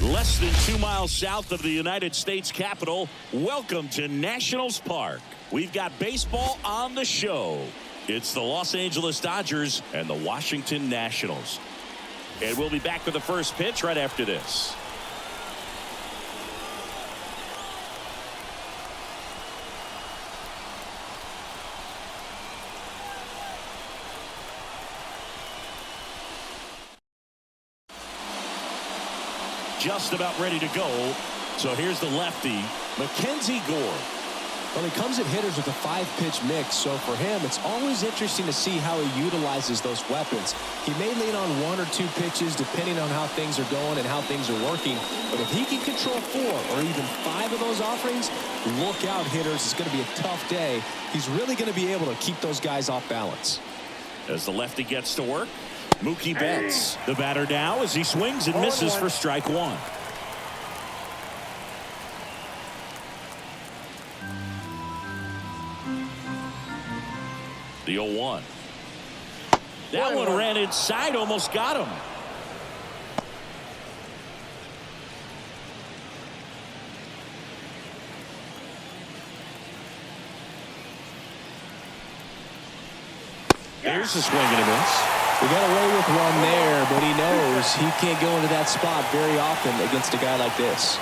Less than 2 miles south of the United States Capitol, welcome to Nationals Park. We've got baseball on the show. It's the Los Angeles Dodgers and the Washington Nationals. And we'll be back with the first pitch right after this. Just about ready to go. So here's the lefty, Mackenzie Gore. Well, he comes at hitters with a 5-pitch mix, so for him, it's always interesting to see how he utilizes those weapons. He may lean on 1 or 2 pitches depending on how things are going and how things are working, but if he can control 4 or even 5 of those offerings, look out, hitters. It's going to be a tough day. He's really going to be able to keep those guys off balance. As the lefty gets to work, Mookie Betts, the batter now as he swings and misses for strike 1. The 0-1. That one ran inside, almost got him. Here's a swing and a miss. We got away with one there, but he knows he can't go into that spot very often against a guy like this.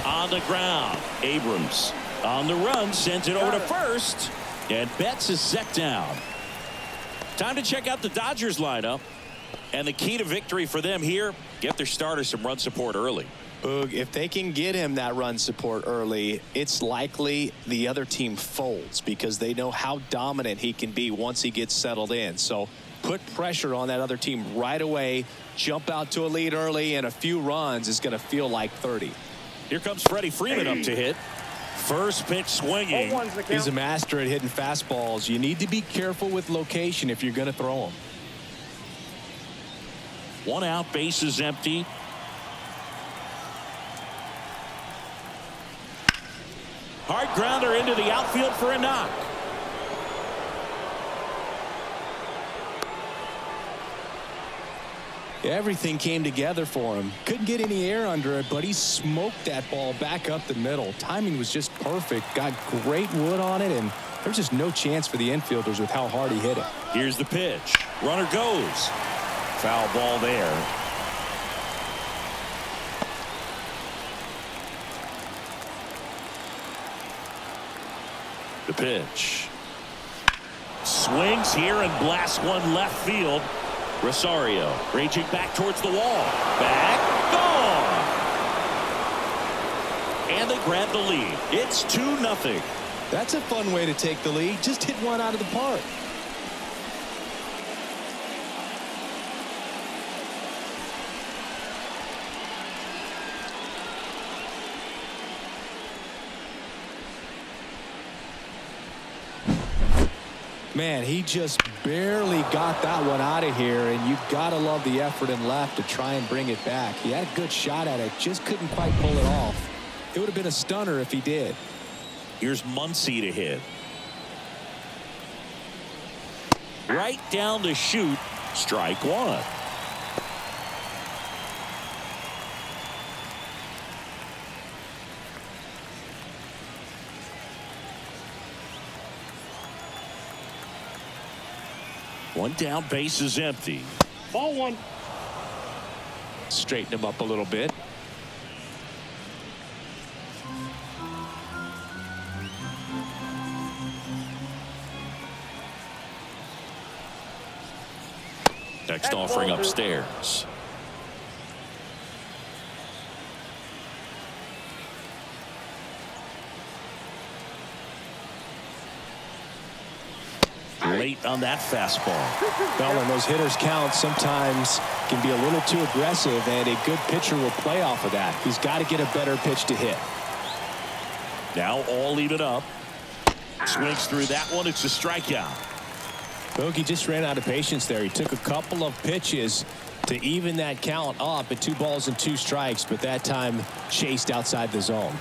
On the ground, Abrams on the run, sends it over to first, and Betts is set down. Time to check out the Dodgers lineup, and the key to victory for them here, get their starter some run support early. Boog, if they can get him that run support early, it's likely the other team folds because they know how dominant he can be once he gets settled in. So put pressure on that other team right away, jump out to a lead early, and a few runs is going to feel like 30. Here comes Freddie Freeman up to hit. First pitch swinging. He's a master at hitting fastballs. You need to be careful with location if you're going to throw them. 1 out, bases empty. Hard grounder into the outfield for a knock. Everything came together for him. Couldn't get any air under it, but he smoked that ball back up the middle. Timing was just perfect. Got great wood on it, and there's just no chance for the infielders with how hard he hit it. Here's the pitch. Runner goes. Foul ball there. The pitch. Swings here and blasts one left field. Rosario raging back towards the wall. Back. Gone. And they grab the lead. It's 2-0. That's a fun way to take the lead. Just hit one out of the park. Man, he just barely got that one out of here, and you've got to love the effort in left to try and bring it back. He had a good shot at it, just couldn't quite pull it off. It would have been a stunner if he did. Here's Muncy to hit. Right down the chute, strike 1. One down, base is empty. Ball 1. Straighten him up a little bit. Next offering upstairs. Late on that fastball. Well, when those hitters count, sometimes can be a little too aggressive, and a good pitcher will play off of that. He's got to get a better pitch to hit. Now all even up. Swings through that one. It's a strikeout. Bogey just ran out of patience there. He took a couple of pitches to even that count up at 2 balls and 2 strikes, but that time chased outside the zone.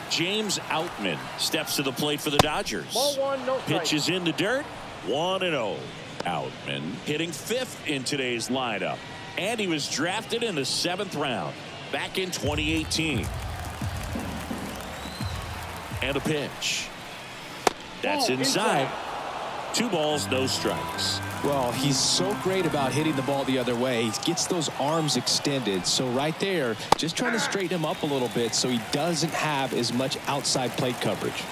James Outman steps to the plate for the Dodgers. Ball 1, no strike. Pitch is in the dirt. 1-0. Outman hitting 5th in today's lineup. And he was drafted in the 7th round back in 2018. And a pitch. That's inside. 2 balls, no strikes. Well, he's so great about hitting the ball the other way. He gets those arms extended. So right there, just trying to straighten him up a little bit so he doesn't have as much outside plate coverage.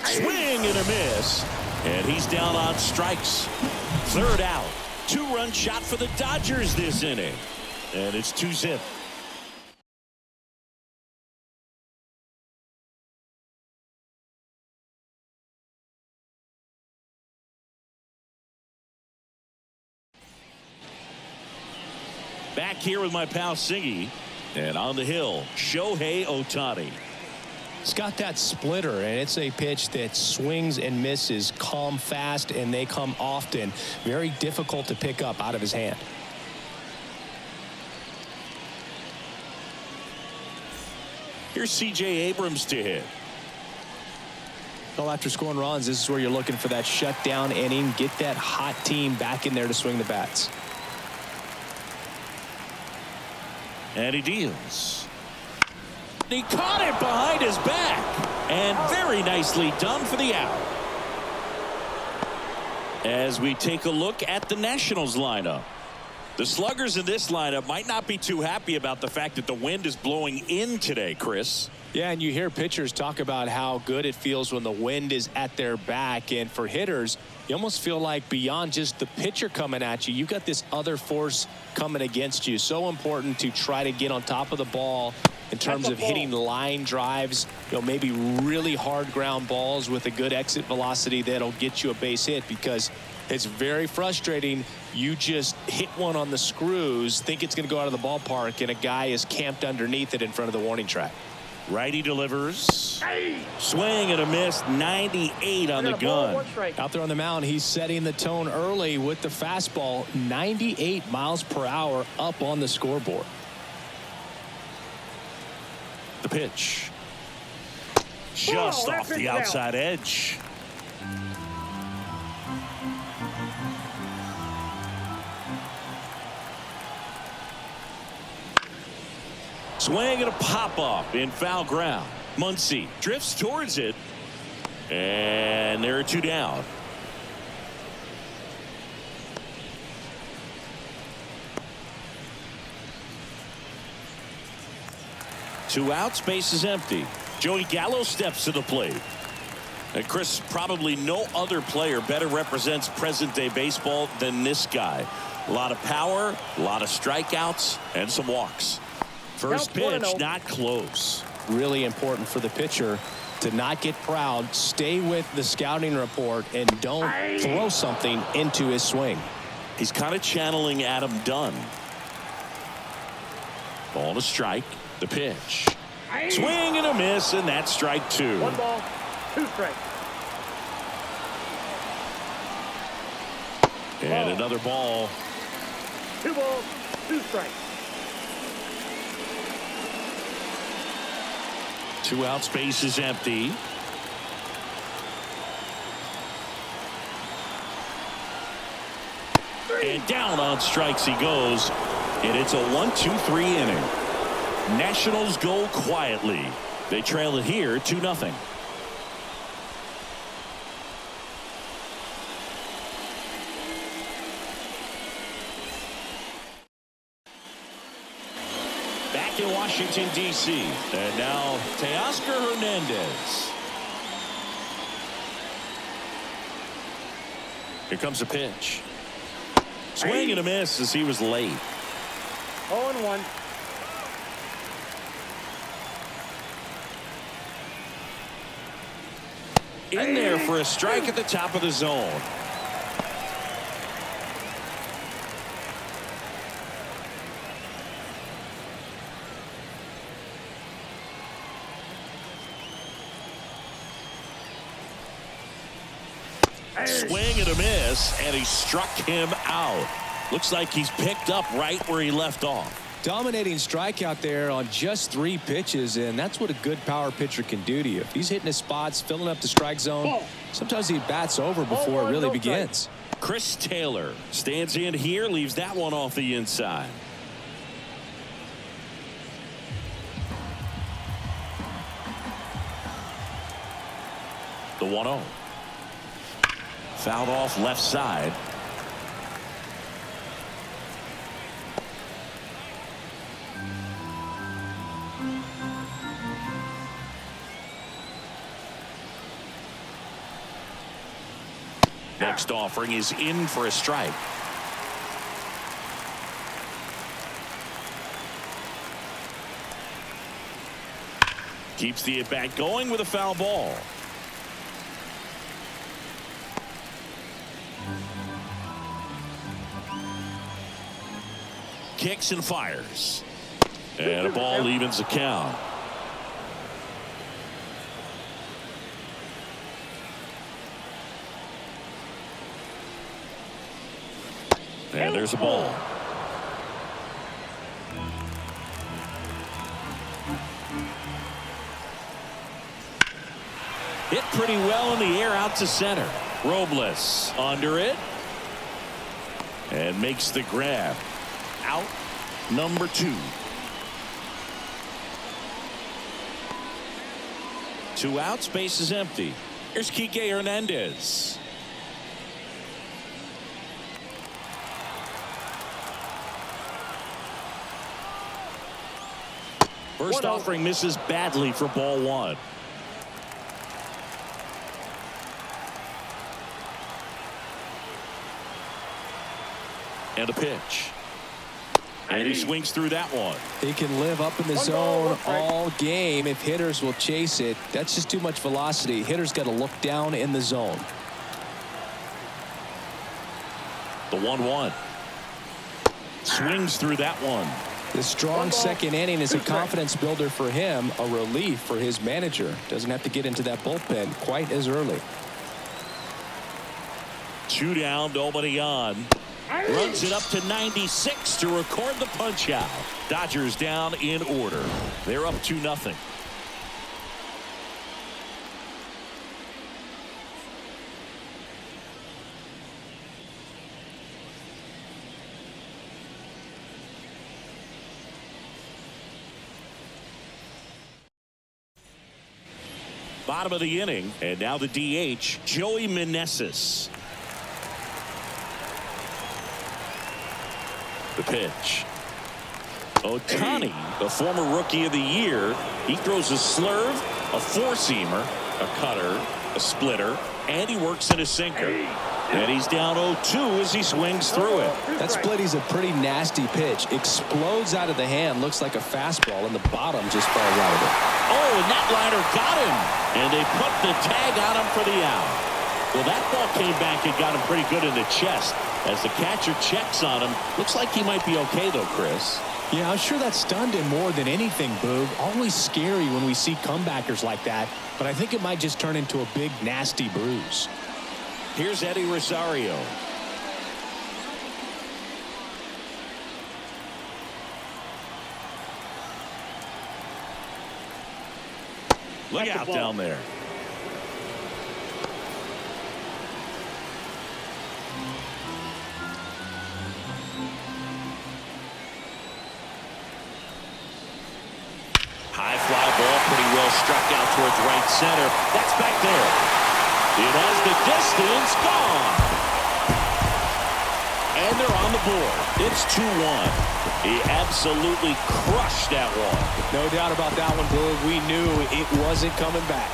Swing and a miss, and he's down on strikes. 3rd out. 2-run shot for the Dodgers this inning, and it's 2-zip. Back here with my pal Siggy, and on the hill, Shohei Ohtani. It's got that splitter, and it's a pitch that swings and misses, come fast, and they come often. Very difficult to pick up out of his hand. Here's C.J. Abrams to hit. Well, after scoring runs, this is where you're looking for that shutdown inning. Get that hot team back in there to swing the bats. And he deals. He caught it behind his back, and very nicely done for the out. As we take a look at the Nationals lineup, the sluggers in this lineup might not be too happy about the fact that the wind is blowing in today, Chris. Yeah, and you hear pitchers talk about how good it feels when the wind is at their back, and for hitters, you almost feel like beyond just the pitcher coming at you, you've got this other force coming against you. So important to try to get on top of the ball in terms of hitting line drives, maybe really hard ground balls with a good exit velocity that'll get you a base hit, because it's very frustrating. You just hit one on the screws, think it's going to go out of the ballpark, and a guy is camped underneath it in front of the warning track. Righty delivers. Swing and a miss. 98 on the gun. Out there on the mound, he's setting the tone early with the fastball. 98 miles per hour up on the scoreboard. The pitch. Just off the outside edge. Swing and a pop-up in foul ground. Muncy drifts towards it. And there are 2 down. Two outs, base is empty. Joey Gallo steps to the plate. And Chris, probably no other player better represents present-day baseball than this guy. A lot of power, a lot of strikeouts, and some walks. First pitch, not close. Really important for the pitcher to not get proud, stay with the scouting report, and don't throw something into his swing. He's kind of channeling Adam Dunn. Ball to strike. The pitch. Swing and a miss, and that's strike 2. 1 ball, 2 strikes. And another ball. 2 balls, 2 strikes. 2 outs, base is empty. And down on strikes he goes. And it's a 1-2-3 inning. Nationals go quietly. They trail it here 2-0. Back in Washington, D.C. And now Teoscar Hernandez. Here comes a pitch. Swing and a miss as he was late. 0-1. In there for a strike at the top of the zone. Swing and a miss, and he struck him out. Looks like he's picked up right where he left off. Dominating strikeout there on just 3 pitches, and that's what a good power pitcher can do to you. If he's hitting his spots, filling up the strike zone, sometimes he bats over before it really begins. Chris Taylor stands in here, leaves that one off the inside. The 1-0. Fouled off left side. Next offering is in for a strike. Keeps the at-bat going with a foul ball. Kicks and fires. And a ball evens the count. And there's a ball. Hit pretty well in the air out to center. Robles under it. And makes the grab. Out number 2. 2 outs, base is empty. Here's Kike Hernandez. First offering misses badly for ball 1. And a pitch. And he swings through that one. He can live up in the zone all game if hitters will chase it. That's just too much velocity. Hitters got to look down in the zone. The 1-1. Swings through that one. The strong second inning is a confidence builder for him, a relief for his manager. Doesn't have to get into that bullpen quite as early. 2 down, nobody on. Runs it up to 96 to record the punch out. Dodgers down in order. They're up 2-0. Bottom of the inning, and now the DH, Joey Meneses. The pitch. Ohtani, the former rookie of the year, he throws a slurve, a four-seamer, a cutter, a splitter, and he works in a sinker. And he's down 0-2 as he swings through it. That split is a pretty nasty pitch. Explodes out of the hand, looks like a fastball, and the bottom just falls out of it. Oh, and that liner got him. And they put the tag on him for the out. Well, that ball came back and got him pretty good in the chest. As the catcher checks on him, looks like he might be okay, though, Chris. Yeah, I'm sure that stunned him more than anything, Boog. Always scary when we see comebackers like that, but I think it might just turn into a big, nasty bruise. Here's Eddie Rosario. Look out down there. High fly ball, pretty well struck out towards right center. That's back there. It has the distance, gone. And they're on the board. It's 2-1. He absolutely crushed that one. No doubt about that one, Boog. We knew it wasn't coming back.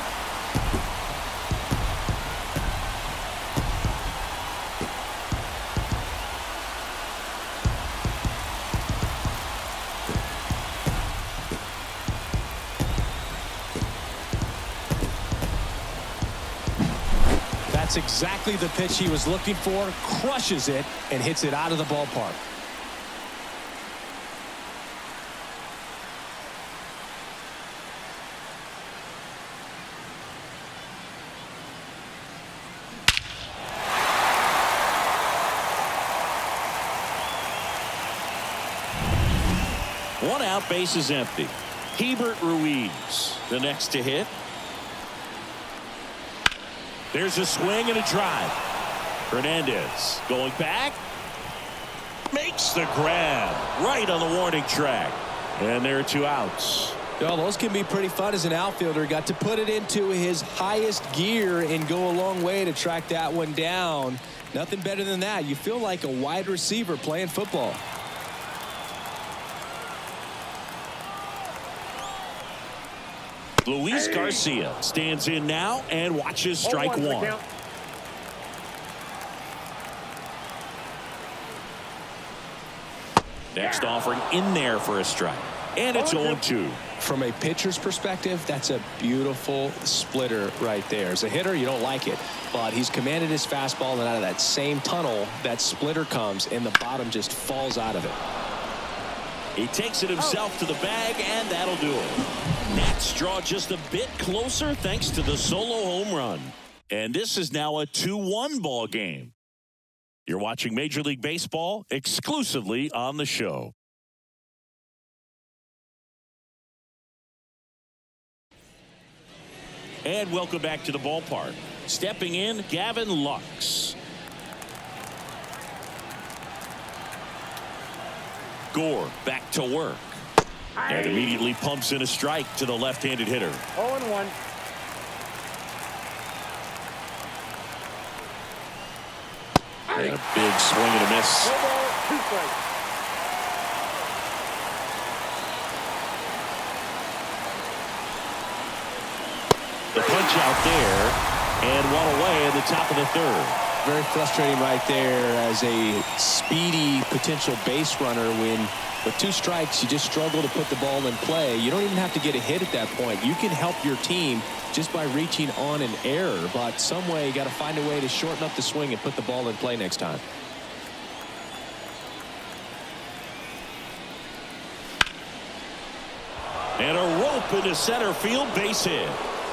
That's exactly the pitch he was looking for. Crushes it and hits it out of the ballpark. One out, base is empty. Hebert Ruiz, the next to hit. There's a swing and a drive. Hernandez going back. Makes the grab right on the warning track. And there are 2 outs. Well, those can be pretty fun as an outfielder. Got to put it into his highest gear and go a long way to track that one down. Nothing better than that. You feel like a wide receiver playing football. Luis Garcia stands in now and watches strike 1. Next offering in there for a strike. And it's 0-2. From a pitcher's perspective, that's a beautiful splitter right there. As a hitter, you don't like it, but he's commanded his fastball, and out of that same tunnel, that splitter comes, and the bottom just falls out of it. He takes it himself to the bag, and that'll do it. Nats draw just a bit closer thanks to the solo home run. And this is now a 2-1 ball game. You're watching Major League Baseball exclusively on the show. And welcome back to the ballpark. Stepping in, Gavin Lux. Gore back to work. And immediately pumps in a strike to the left-handed hitter. 0-1. And a big swing and a miss. 2 strikes. The punch out there, and one away in the top of the 3rd. Very frustrating right there as a speedy potential base runner when with 2 strikes you just struggle to put the ball in play. You don't even have to get a hit at that point. You can help your team just by reaching on an error, but some way you got to find a way to shorten up the swing and put the ball in play next time. And a rope into center field, base hit.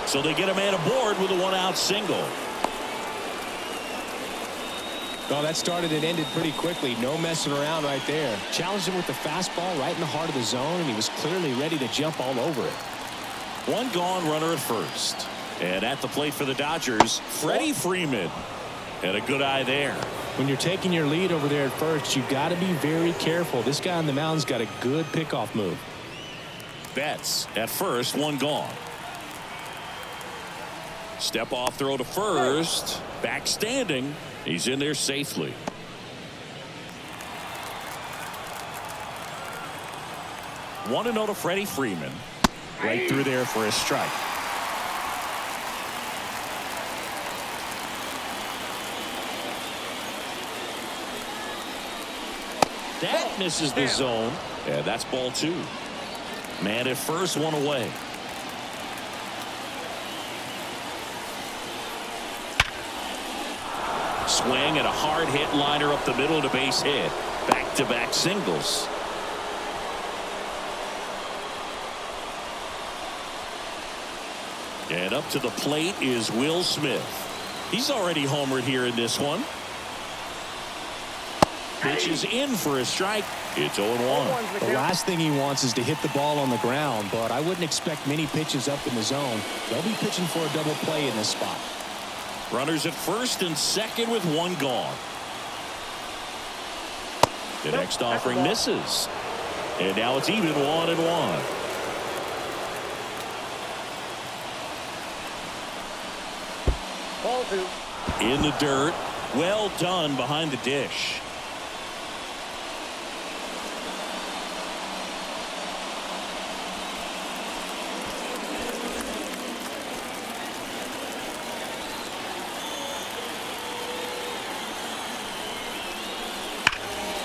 So they get a man aboard with a 1-out single. Well, that started and ended pretty quickly. No messing around right there. Challenged him with the fastball right in the heart of the zone, and he was clearly ready to jump all over it. 1 gone, runner at first. And at the plate for the Dodgers, Freddie Freeman. And a good eye there. When you're taking your lead over there at first, you've got to be very careful. This guy on the mound's got a good pickoff move. Betts at first, 1 gone. Step off throw to first. Back standing. He's in there safely. One to know to Freddie Freeman. Right through there for a strike. That misses the zone. Yeah, that's ball 2. Man at first, 1 away. Swing and a hard hit liner up the middle to base hit. Back-to-back singles. And up to the plate is Will Smith. He's already homered here in this one. Pitch is in for a strike. It's 0-1. The last thing he wants is to hit the ball on the ground, but I wouldn't expect many pitches up in the zone. They'll be pitching for a double play in this spot. Runners at first and second with 1 gone. The next offering misses. And now it's even 1-1. Ball 2. In the dirt. Well done behind the dish.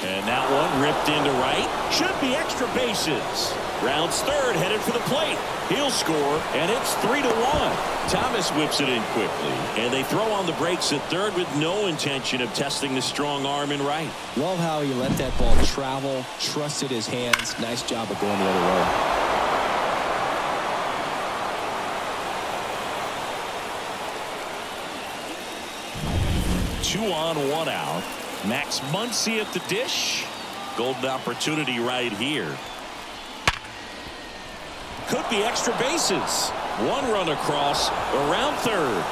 And that one ripped into right. Should be extra bases. Rounds third, headed for the plate. He'll score, and it's 3-1. Thomas whips it in quickly, and they throw on the brakes at third with no intention of testing the strong arm in right. Love how he let that ball travel, trusted his hands. Nice job of going the other way. Two on, 1 out. Max Muncy at the dish. Golden opportunity right here. could be extra bases. One run across around third.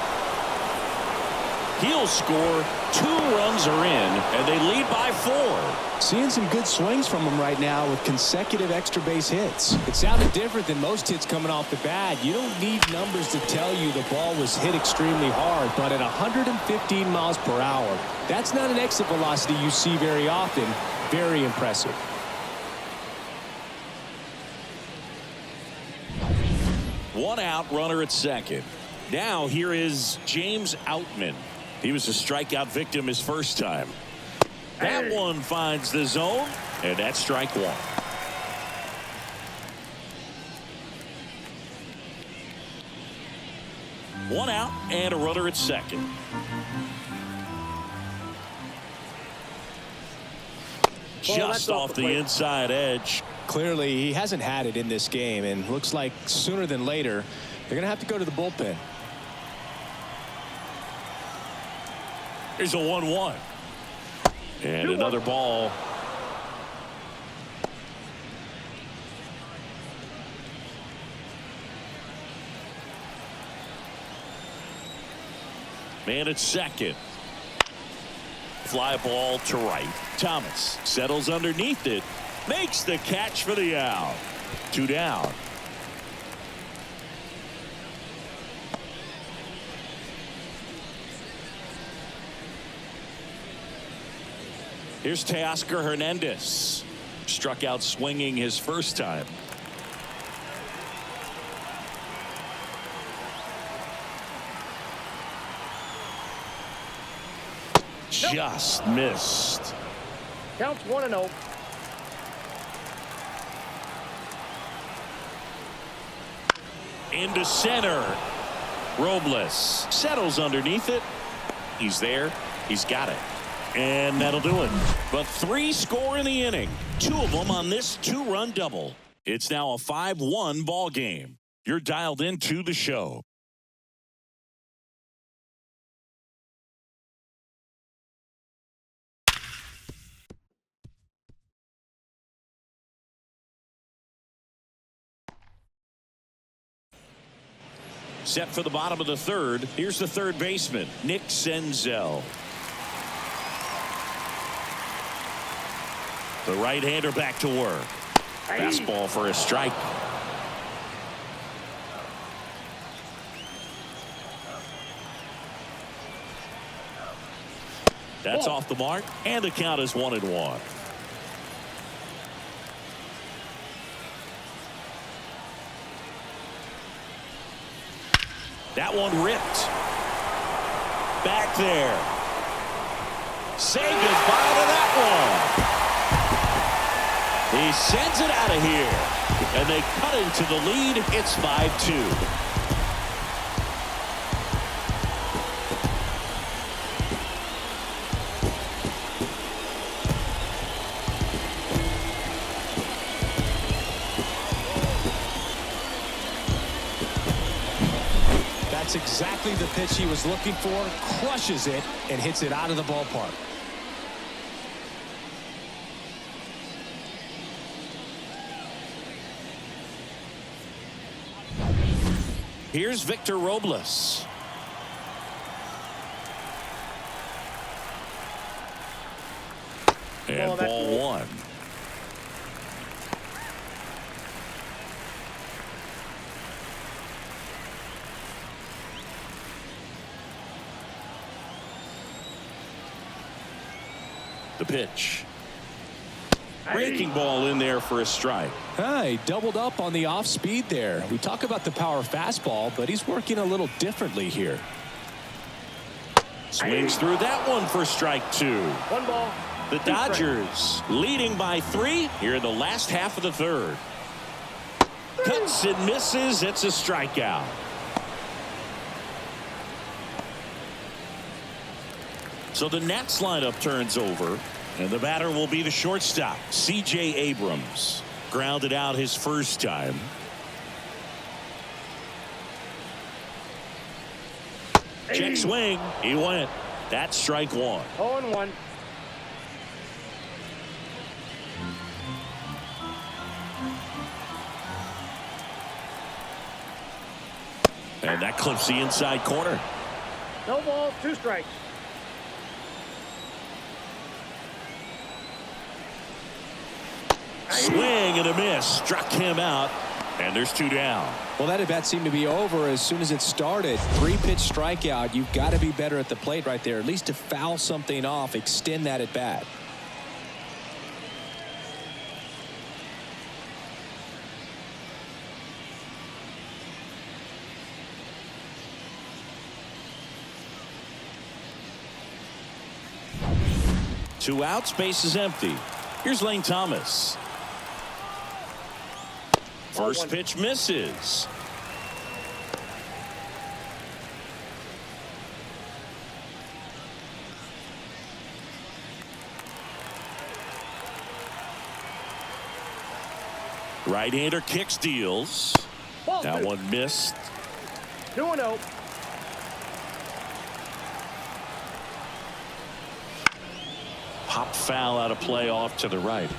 He'll score. 2 runs are in, and they lead by 4. Seeing some good swings from him right now with consecutive extra base hits. It sounded different than most hits coming off the bat. You don't need numbers to tell you the ball was hit extremely hard, but at 115 miles per hour, that's not an exit velocity you see very often. Very impressive. One out, runner at second. Now here is James Outman. He was a strikeout victim his first time. That one finds the zone, and that's strike 1. One out and a runner at second. Just off the inside edge. Clearly, he hasn't had it in this game, and looks like sooner than later, they're going to have to go to the bullpen. Here's a 1-1. And another ball. Man at second. Fly ball to right. Thomas settles underneath it. Makes the catch for the out. 2 down. Here's Teoscar Hernandez. Struck out swinging his first time. Just missed. Counts 1-0. Into center. Robles settles underneath it. He's there. He's got it. And that'll do it. But 3 score in the inning. 2 of them on this 2-run double. It's now a 5-1 ball game. You're dialed into the show. Set for the bottom of the third. Here's the third baseman, Nick Senzel. The right-hander back to work. Fastball for a strike. That's off the mark, and the count is 1-1. That one ripped. Back there. Say goodbye to that one. He sends it out of here. And they cut into the lead. It's 5-2. That's exactly the pitch he was looking for. Crushes it and hits it out of the ballpark. Here's Victor Robles. And ball 1. The pitch. Breaking ball in there for a strike. He doubled up on the off speed there. We talk about the power fastball, but he's working a little differently here. Swings through that one for strike 2. 1 ball. The Dodgers leading by 3 here in the last half of the third. Cuts and misses. It's a strikeout. So the Nats lineup turns over, and the batter will be the shortstop, C.J. Abrams. Grounded out his first time. Check swing. He went. That's strike 1. 0-1. And that clips the inside corner. No balls, 2 strikes. Swing and a miss. Struck him out. And there's 2 down. Well, that at-bat seemed to be over as soon as it started. 3-pitch strikeout. You've got to be better at the plate right there, at least to foul something off, extend that at-bat. Two outs, base is empty. Here's Lane Thomas. First pitch misses. Right-hander kicks, deals. That one missed. 2-0. Pop foul out of play off to the right.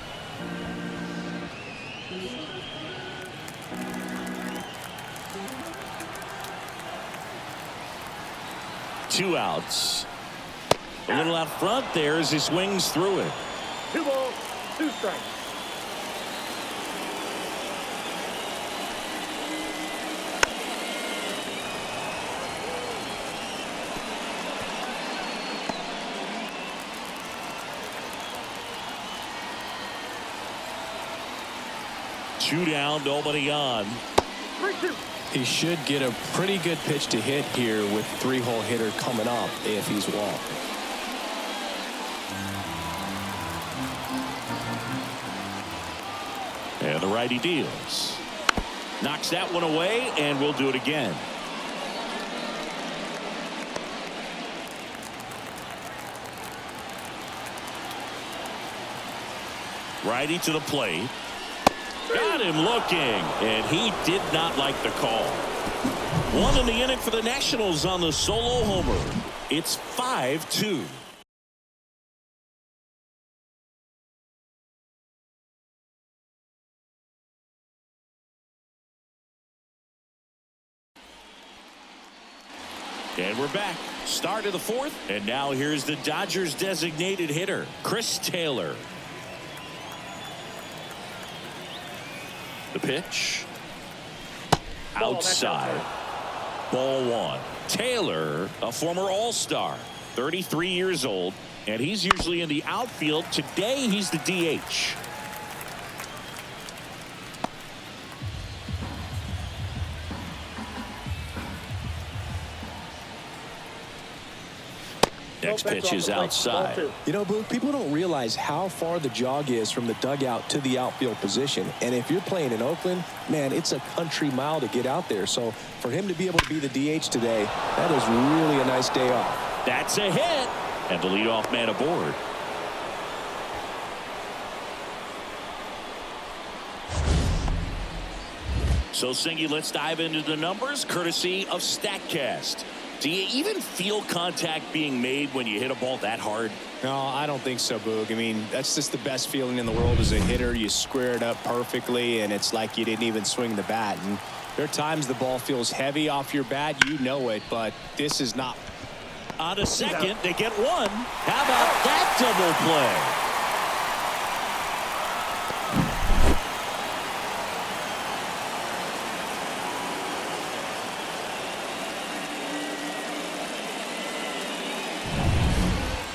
Two outs. A little out front there as he swings through it. 2 balls, 2 strikes. Two down, nobody on. 3-2. He should get a pretty good pitch to hit here with 3-hole hitter coming up if he's walked. And the righty deals. Knocks that one away, and we'll do it again. Righty to the plate. Got him looking, and he did not like the call. One in the inning for the Nationals on the solo homer. It's 5-2. And we're back. Start of the 4th, and now here's the Dodgers designated hitter, Chris Taylor. The pitch. Outside. Ball 1. Taylor, a former All-Star, 33 years old, and he's usually in the outfield. Today he's the DH. Next pitch is outside. You know, Boog, people don't realize how far the jog is from the dugout to the outfield position. And if you're playing in Oakland, man, it's a country mile to get out there. So for him to be able to be the DH today, that is really a nice day off. That's a hit. And the leadoff man aboard. So, Singy, let's dive into the numbers courtesy of StatCast. Do you even feel contact being made when you hit a ball that hard? No, I don't think so, Boog. I mean, that's just the best feeling in the world as a hitter. You square it up perfectly, and it's like you didn't even swing the bat. And there are times the ball feels heavy off your bat. You know it, but this is not. On a second, they get one. How about that double play?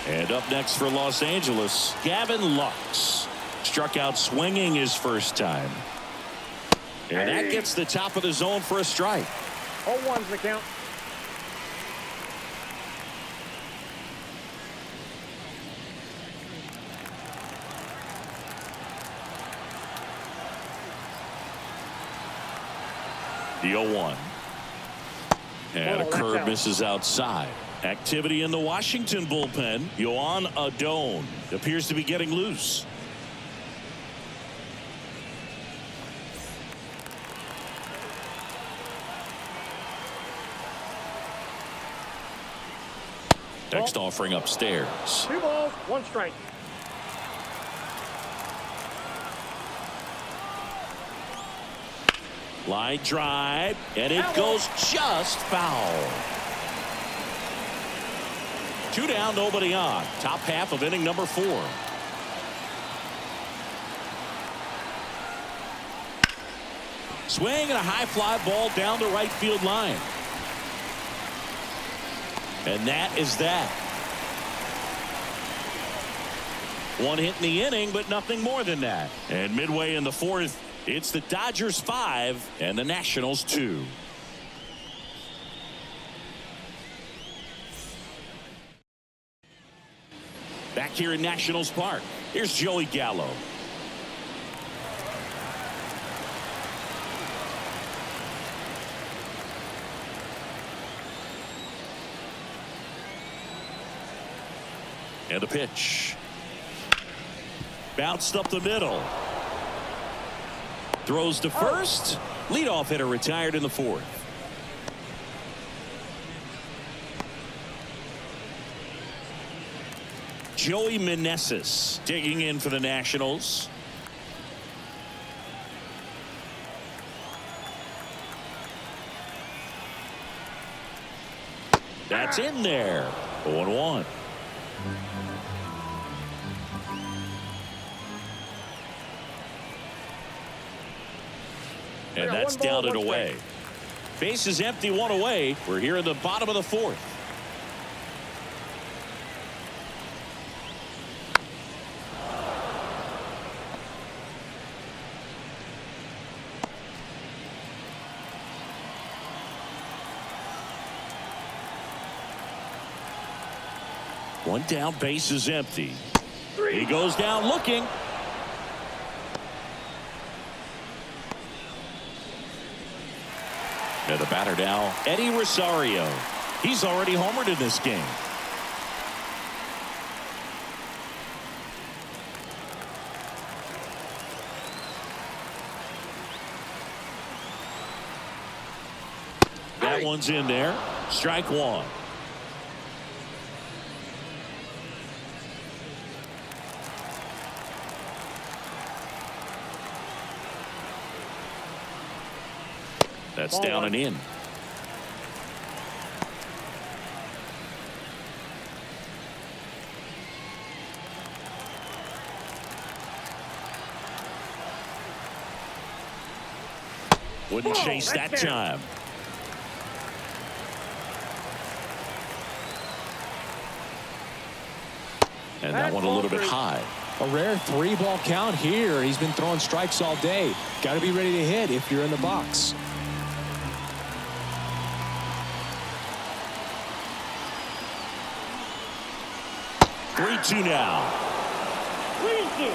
And up next for Los Angeles, Gavin Lux. Struck out swinging his first time. And that gets the top of the zone for a strike. 0-1's the count. The 0-1. And a curve misses outside. Activity in the Washington bullpen. Yohan Adon appears to be getting loose. Next offering upstairs. 2 balls, 1 strike. Line drive, and it goes just foul. 2 down, nobody on. Top half of inning number 4. Swing and a high fly ball down the right field line. And that is that. 1 hit in the inning, but nothing more than that. And midway in the 4th, it's the Dodgers 5 and the Nationals 2. Back here in Nationals Park, here's Joey Gallo. And a pitch. Bounced up the middle. Throws to first. Leadoff hitter retired in the 4th. Joey Meneses digging in for the Nationals. That's in there. 0-1. And that's down and away. Base is empty, 1 away. We're here in the bottom of the 4th. One down, base is empty. He goes down looking. And the batter now, Eddie Rosario. He's already homered in this game. That one's in there. Strike 1. That's down and in. Wouldn't chase that time. And that one a little bit high. A rare 3-ball count here. He's been throwing strikes all day. Got to be ready to hit if you're in the box. Two now. 3-2.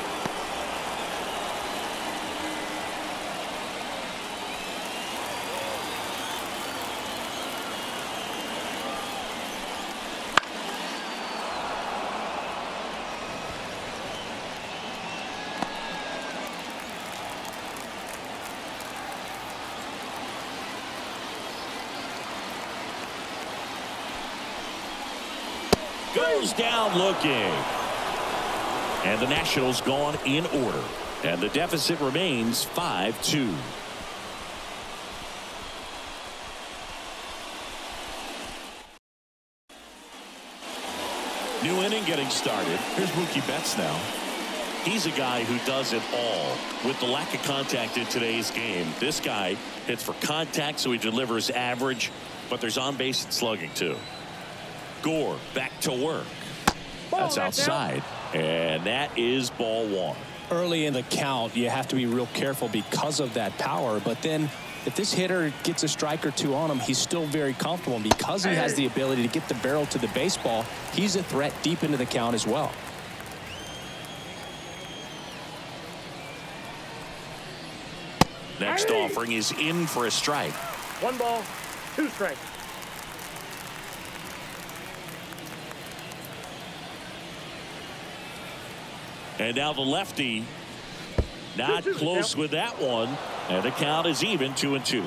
Goes down looking. And the Nationals gone in order. And the deficit remains 5-2. New inning getting started. Here's Mookie Betts now. He's a guy who does it all. With the lack of contact in today's game, this guy hits for contact, so he delivers average, but there's on base and slugging too. Gore back to work. That's outside. And that is ball 1. Early in the count, you have to be real careful because of that power. But then if this hitter gets a strike or 2 on him, he's still very comfortable. And because he has the ability to get the barrel to the baseball, he's a threat deep into the count as well. Next offering is in for a strike. 1 ball, 2 strikes. And now the lefty, not close with that one, and the count is even 2-2.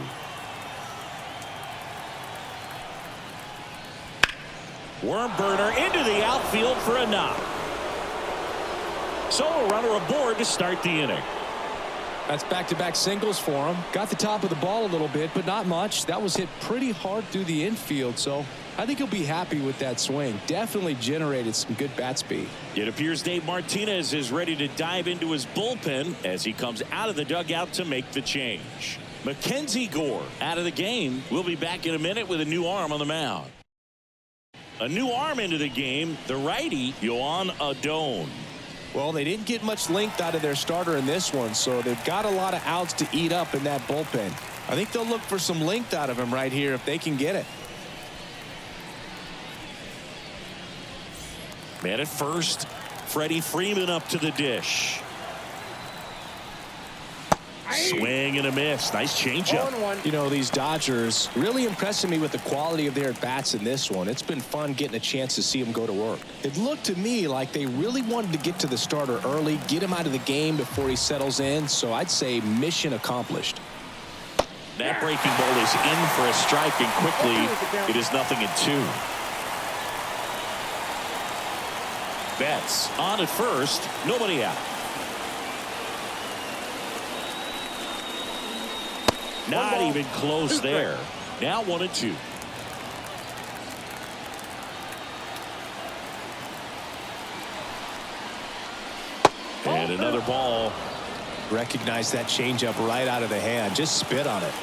Worm burner into the outfield for a knock. So a runner aboard to start the inning. That's back-to-back singles for him. Got the top of the ball a little bit, but not much. That was hit pretty hard through the infield, so I think he'll be happy with that swing. Definitely generated some good bat speed. It appears Dave Martinez is ready to dive into his bullpen as he comes out of the dugout to make the change. Mackenzie Gore out of the game. We'll be back in a minute with a new arm on the mound. A new arm into the game, the righty, Yohan Adon. Well, they didn't get much length out of their starter in this one, so they've got a lot of outs to eat up in that bullpen. I think they'll look for some length out of him right here if they can get it. Man at first, Freddie Freeman up to the dish. Swing and a miss. Nice changeup. You know, these Dodgers really impressing me with the quality of their at-bats in this one. It's been fun getting a chance to see them go to work. It looked to me like they really wanted to get to the starter early, get him out of the game before he settles in, so I'd say mission accomplished. That breaking ball is in for a strike, and quickly it is 0-2. Betts on at first, nobody out. Not even close there. Now 1-2. And another ball. Recognize that changeup right out of the hand. Just spit on it.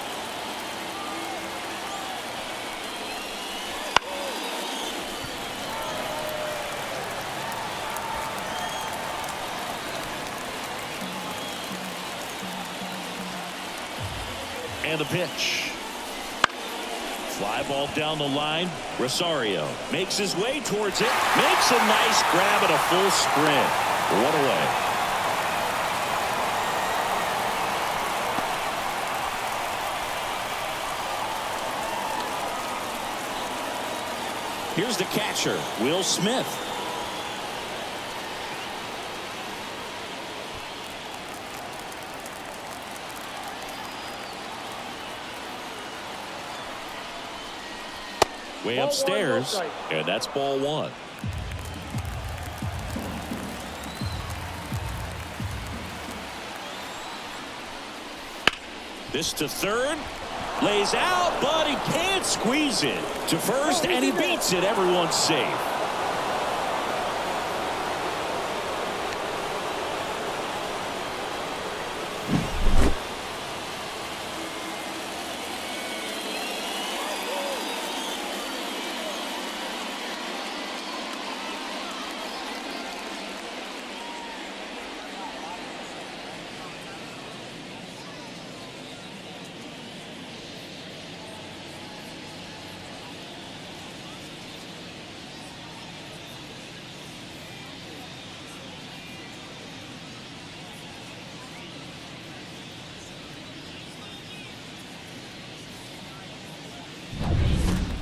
And the pitch. Fly ball down the line. Rosario makes his way towards it. Makes a nice grab at a full sprint. One away. Here's the catcher, Will Smith. Way upstairs, and that's ball one. This to third, lays out, but he can't squeeze it to first, and he beats it. Everyone's safe.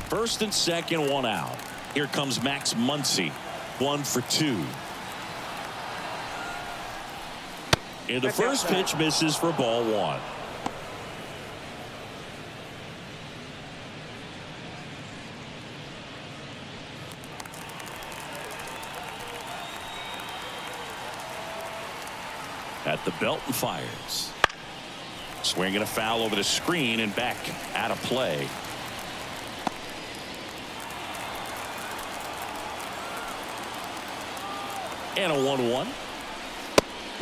First and second, one out. Here comes Max Muncy, 1 for 2. And the first pitch misses for ball one. At the belt and fires. Swinging a foul over the screen and back out of play. And a 1-1.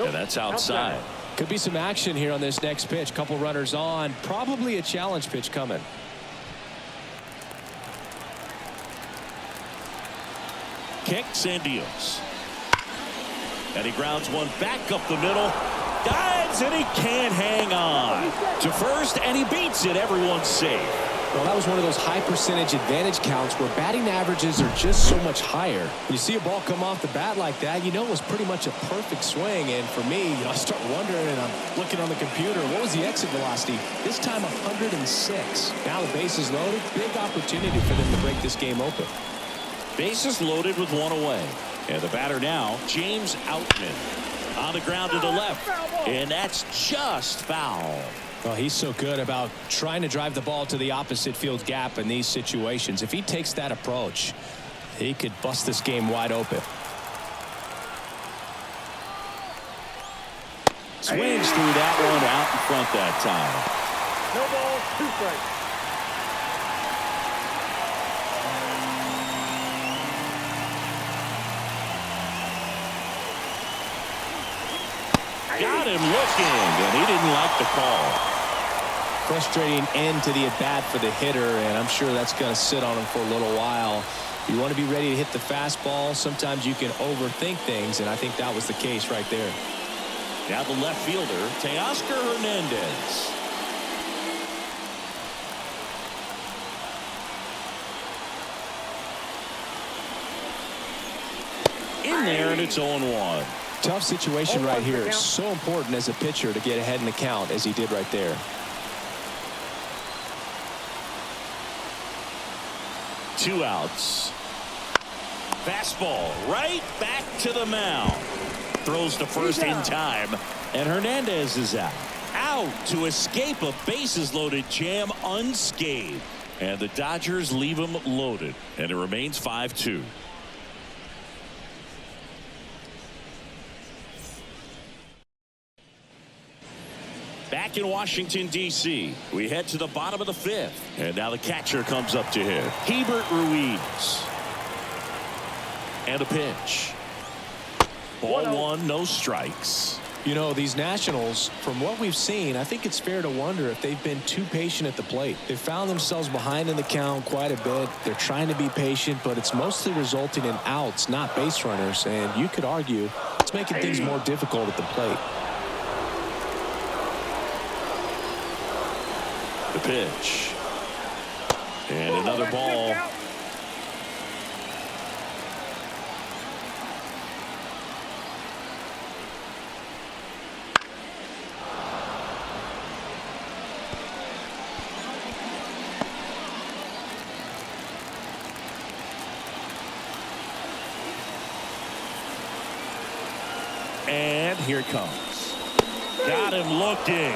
And that's outside. Could be some action here on this next pitch. Couple runners on. Probably a challenge pitch coming. Kicks and deals. And he grounds one back up the middle. Dives and he can't hang on. To first, and he beats it. Everyone's safe. Well, that was one of those high percentage advantage counts where batting averages are just so much higher. When you see a ball come off the bat like that, you know it was pretty much a perfect swing. And for me, I start wondering, and I'm looking on the computer, what was the exit velocity? This time 106. Now the base is loaded. Big opportunity for them to break this game open. Bases loaded with one away. And the batter now, James Outman. On the ground to the left. And that's just foul. Well, he's so good about trying to drive the ball to the opposite field gap in these situations. If he takes that approach, he could bust this game wide open. Swings through that one out in front that time. No ball, 2 strikes. Got him looking, and he didn't like the call. Frustrating end to the at-bat for the hitter, and I'm sure that's going to sit on him for a little while. You want to be ready to hit the fastball. Sometimes you can overthink things, and I think that was the case right there. Now the left fielder, Teoscar Hernandez. In there, and it's 0-1. Tough situation right here. It's so important as a pitcher to get ahead in the count as he did right there. Two outs. Fastball right back to the mound. Throws to first in time, and Hernandez is out. Out to escape a bases-loaded jam unscathed. And the Dodgers leave him loaded, and it remains 5-2. Back in Washington, D.C., we head to the bottom of the 5th. And now the catcher comes up to hit. Hebert Ruiz. And a pitch. Ball 1, no strikes. You know, these Nationals, from what we've seen, I think it's fair to wonder if they've been too patient at the plate. They've found themselves behind in the count quite a bit. They're trying to be patient, but it's mostly resulting in outs, not base runners. And you could argue it's making things more difficult at the plate. The pitch. And another ball. And here it comes. Got him looking.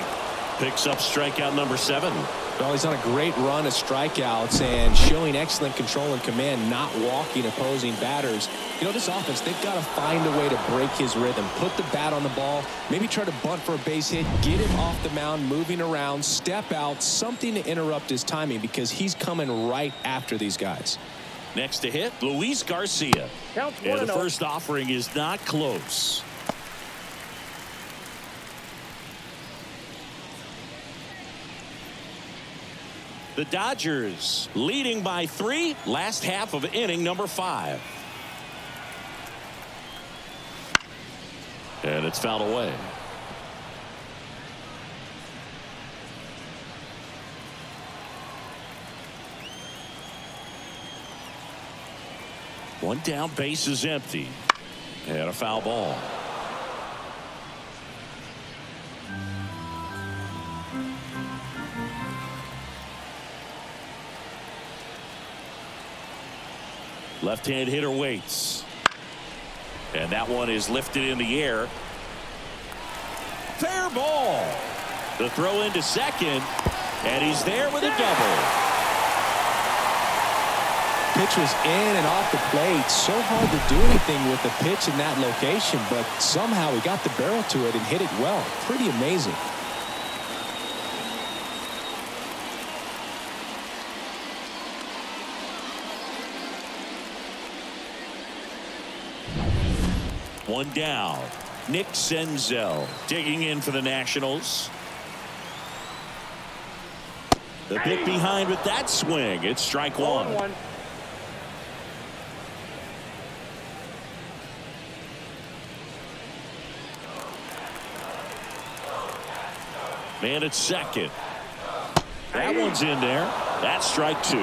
Picks up strikeout number 7. Well, he's on a great run of strikeouts and showing excellent control and command, not walking opposing batters. You know, this offense, they've got to find a way to break his rhythm, put the bat on the ball, maybe try to bunt for a base hit, get him off the mound, moving around, step out, something to interrupt his timing because he's coming right after these guys. Next to hit, Luis Garcia. And the first offering is not close. The Dodgers leading by 3, last half of inning number 5. And it's fouled away. One down, base is empty. And a foul ball. Left-hand hitter waits. And that one is lifted in the air. Fair ball. The throw into second. And he's there with a double. Pitch was in and off the plate. So hard to do anything with the pitch in that location, but somehow he got the barrel to it and hit it well. Pretty amazing. One down. Nick Senzel digging in for the Nationals. The bit behind with that swing. It's strike 1. Man at second. That one's in there. That's strike 2.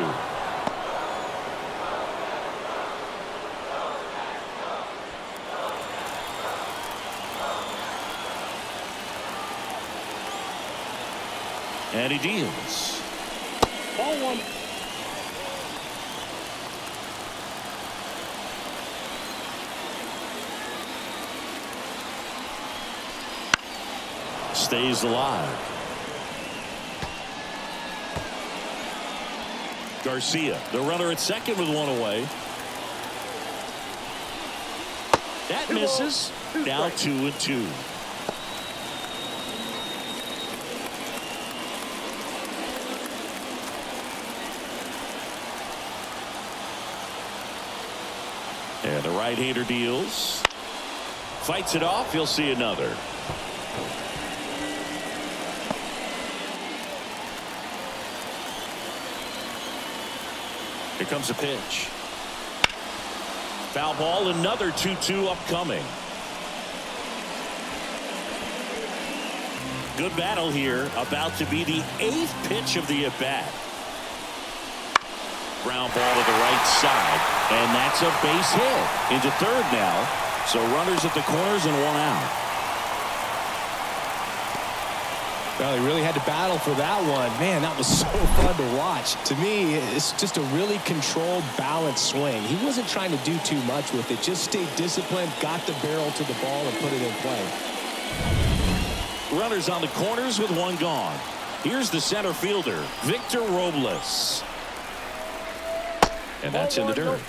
And he deals. Ball 1. Stays alive. Garcia, the runner at second with one away. That misses. Now 2-2. And the right-hander deals. Fights it off. He'll see another. Here comes a pitch. Foul ball, another 2-2 upcoming. Good battle here. About to be the 8th pitch of the at-bat. Ground ball to the right side. And that's a base hit. Into third now. So runners at the corners and one out. Well, he really had to battle for that one. Man, that was so fun to watch. To me, it's just a really controlled, balanced swing. He wasn't trying to do too much with it. Just stayed disciplined, got the barrel to the ball, and put it in play. Runners on the corners with one gone. Here's the center fielder, Victor Robles. And that's in the dirt.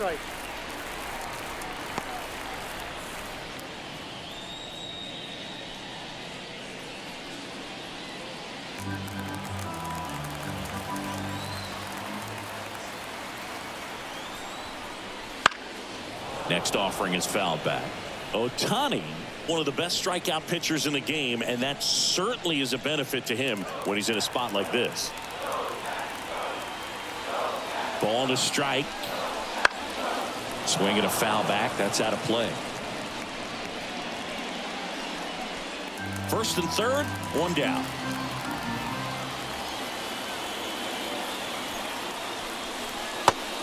Next offering is fouled back. Ohtani, one of the best strikeout pitchers in the game, and that certainly is a benefit to him when he's in a spot like this. Ball to strike. Swing and a foul back. That's out of play. First and third, one down.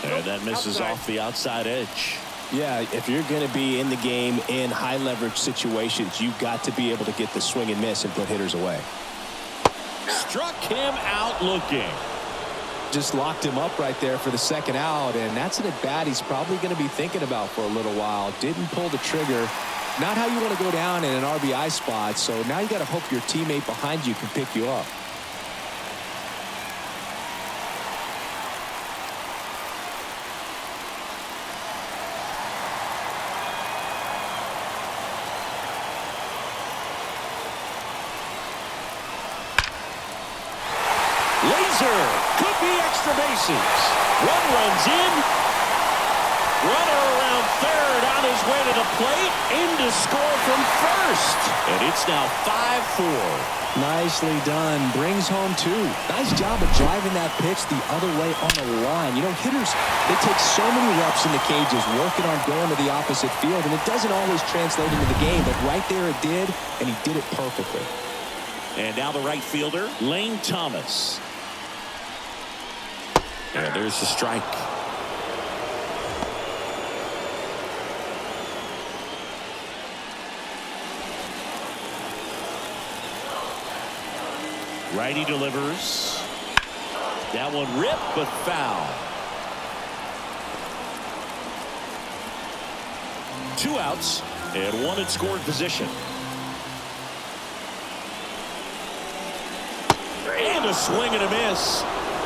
And that misses off the outside edge. Yeah, if you're going to be in the game in high leverage situations, you've got to be able to get the swing and miss and put hitters away. Struck him out looking. Just locked him up right there for the second out, and that's an at-bat he's probably going to be thinking about for a little while. Didn't pull the trigger. Not how you want to go down in an RBI spot, so now you got to hope your teammate behind you can pick you up. Laser could be extra bases. One runs in. Runner around third on his way to the plate. In to score from first. And it's now 5-4. Nicely done. Brings home two. Nice job of driving that pitch the other way on the line. You know, hitters, they take so many reps in the cages working on going to the opposite field, and it doesn't always translate into the game, but right there it did, and he did it perfectly. And now the right fielder, Lane Thomas. And there's the strike. Righty delivers. That one ripped, but foul. 2 outs and one in scored position. And a swing and a miss.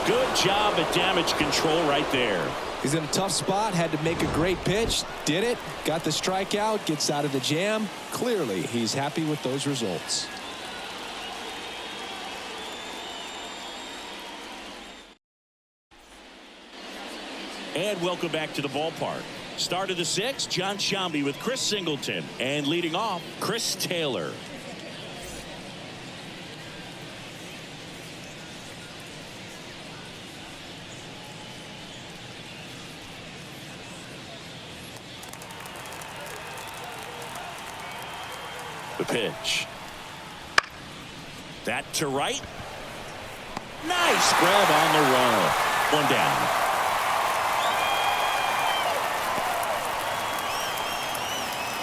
Good job at damage control right there. He's in a tough spot, had to make a great pitch, did it, got the strikeout, gets out of the jam. Clearly, he's happy with those results. And welcome back to the ballpark. Start of the 6th, John Sciambi with Chris Singleton. And leading off, Chris Taylor. The pitch. That to right. Nice grab on the run. One down.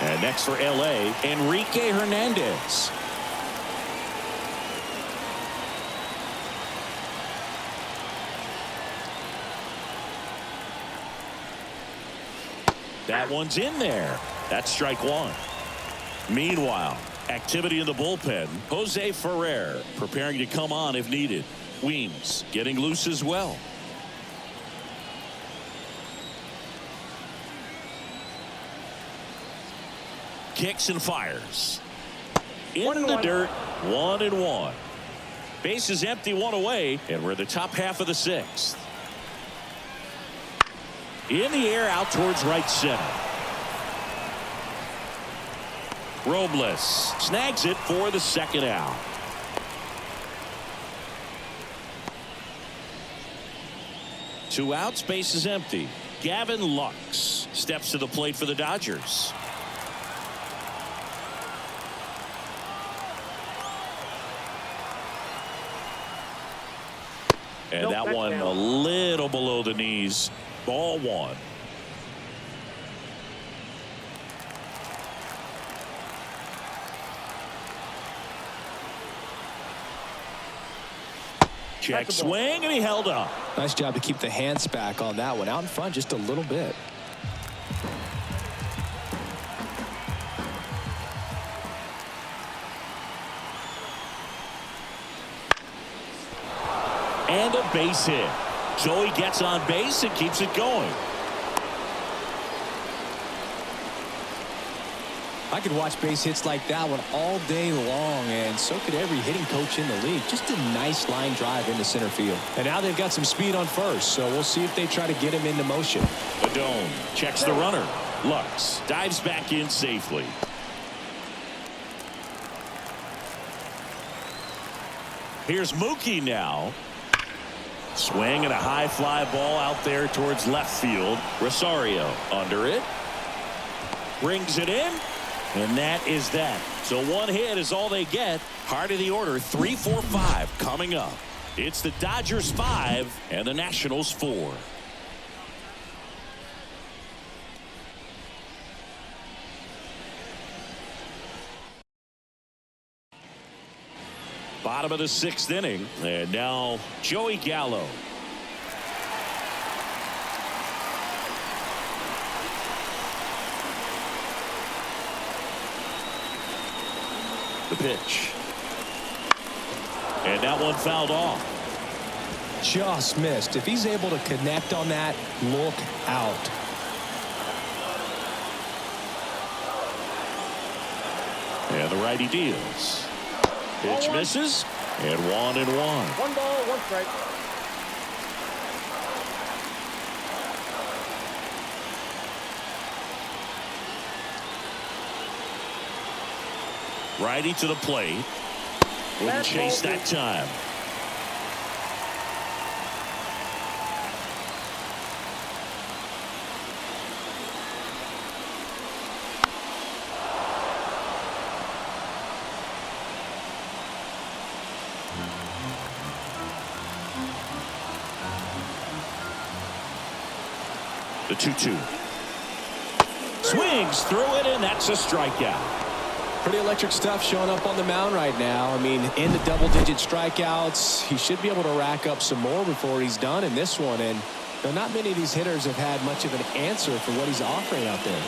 And next for LA, Enrique Hernandez. That one's in there. That's strike one. Meanwhile, activity in the bullpen. Jose Ferrer preparing to come on if needed. Weems getting loose as well. Kicks and fires. In the dirt, 1-1. Base is empty, one away, and we're the top half of the 6th. In the air, out towards right center. Robles snags it for the second out. Two outs, base is empty. Gavin Lux steps to the plate for the Dodgers. And that one a little below the knees. Ball one. Check swing, and he held up. Nice job to keep the hands back on that one. Out in front just a little bit. And a base hit. Joey gets on base and keeps it going. I could watch base hits like that one all day long, and so could every hitting coach in the league. Just a nice line drive into center field. And now they've got some speed on first, so we'll see if they try to get him into motion. Adone checks the runner. Lux dives back in safely. Here's Mookie now. Swing and a high fly ball out there towards left field. Rosario under it. Brings it in. And that is that. So one hit is all they get. Heart of the order, 3, 4, 5 coming up. It's the Dodgers 5 and the Nationals 4. Bottom of the 6th inning. And now Joey Gallo. The pitch. And that one fouled off. Just missed. If he's able to connect on that, look out. And the righty deals. Pitch misses. And 1-1. 1 ball, 1 strike. Righty to the plate. Wouldn't chase that time. The 2-2. Swings through it, and that's a strikeout. Pretty electric stuff showing up on the mound right now. I mean, in the double-digit strikeouts, he should be able to rack up some more before he's done in this one. And not many of these hitters have had much of an answer for what he's offering out there.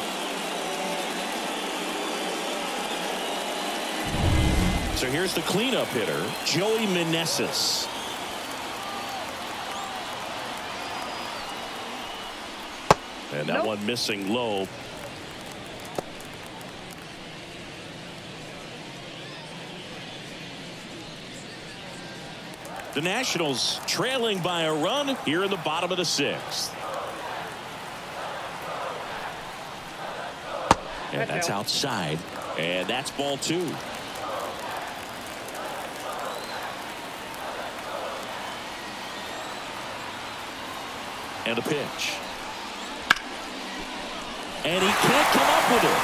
So here's the cleanup hitter, Joey Meneses. And that one missing low. The Nationals trailing by a run here in the bottom of the 6th. And that's outside. And that's ball 2. And a pitch. And he can't come up with it.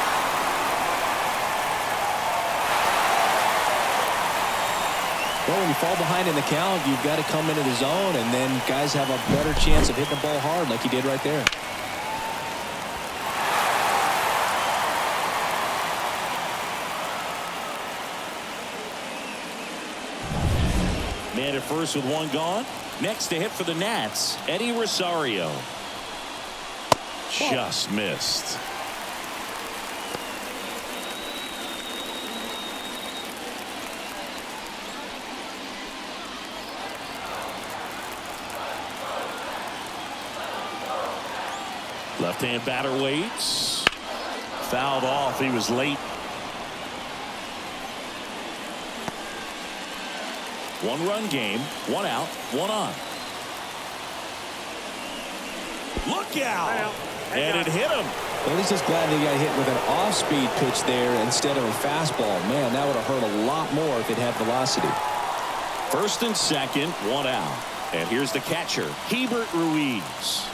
Well, when you fall behind in the count, you've got to come into the zone, and then guys have a better chance of hitting the ball hard like he did right there. Man at first with 1 gone. Next to hit for the Nats, Eddie Rosario. Just missed. Left-hand batter waits. Fouled off. He was late. 1-run game. 1 out. 1 on. Look out. And it hit him. Well, he's just glad they got hit with an off-speed pitch there instead of a fastball. Man, that would have hurt a lot more if it had velocity. First and second, one out. And here's the catcher, Hebert Ruiz.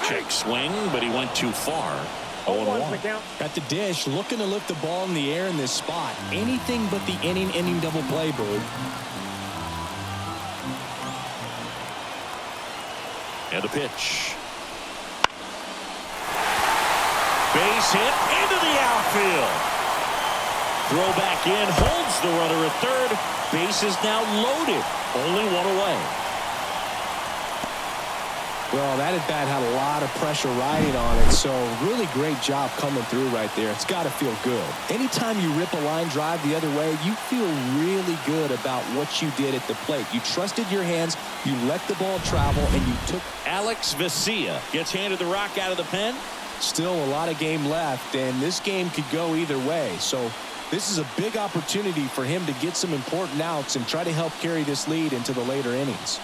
Check swing, but he went too far. 0-1. At the dish, looking to lift the ball in the air in this spot. Anything but the inning double play, Bird. And a pitch. Base hit into the outfield. Throw back in, holds the runner at third. Base is now loaded. Only one away. Well, that at bat had a lot of pressure riding on it, so really great job coming through right there. It's got to feel good. Anytime you rip a line drive the other way, you feel really good about what you did at the plate. You trusted your hands, you let the ball travel, and you took. Alex Vesia gets handed the rock out of the pen. Still a lot of game left, and this game could go either way. So this is a big opportunity for him to get some important outs and try to help carry this lead into the later innings.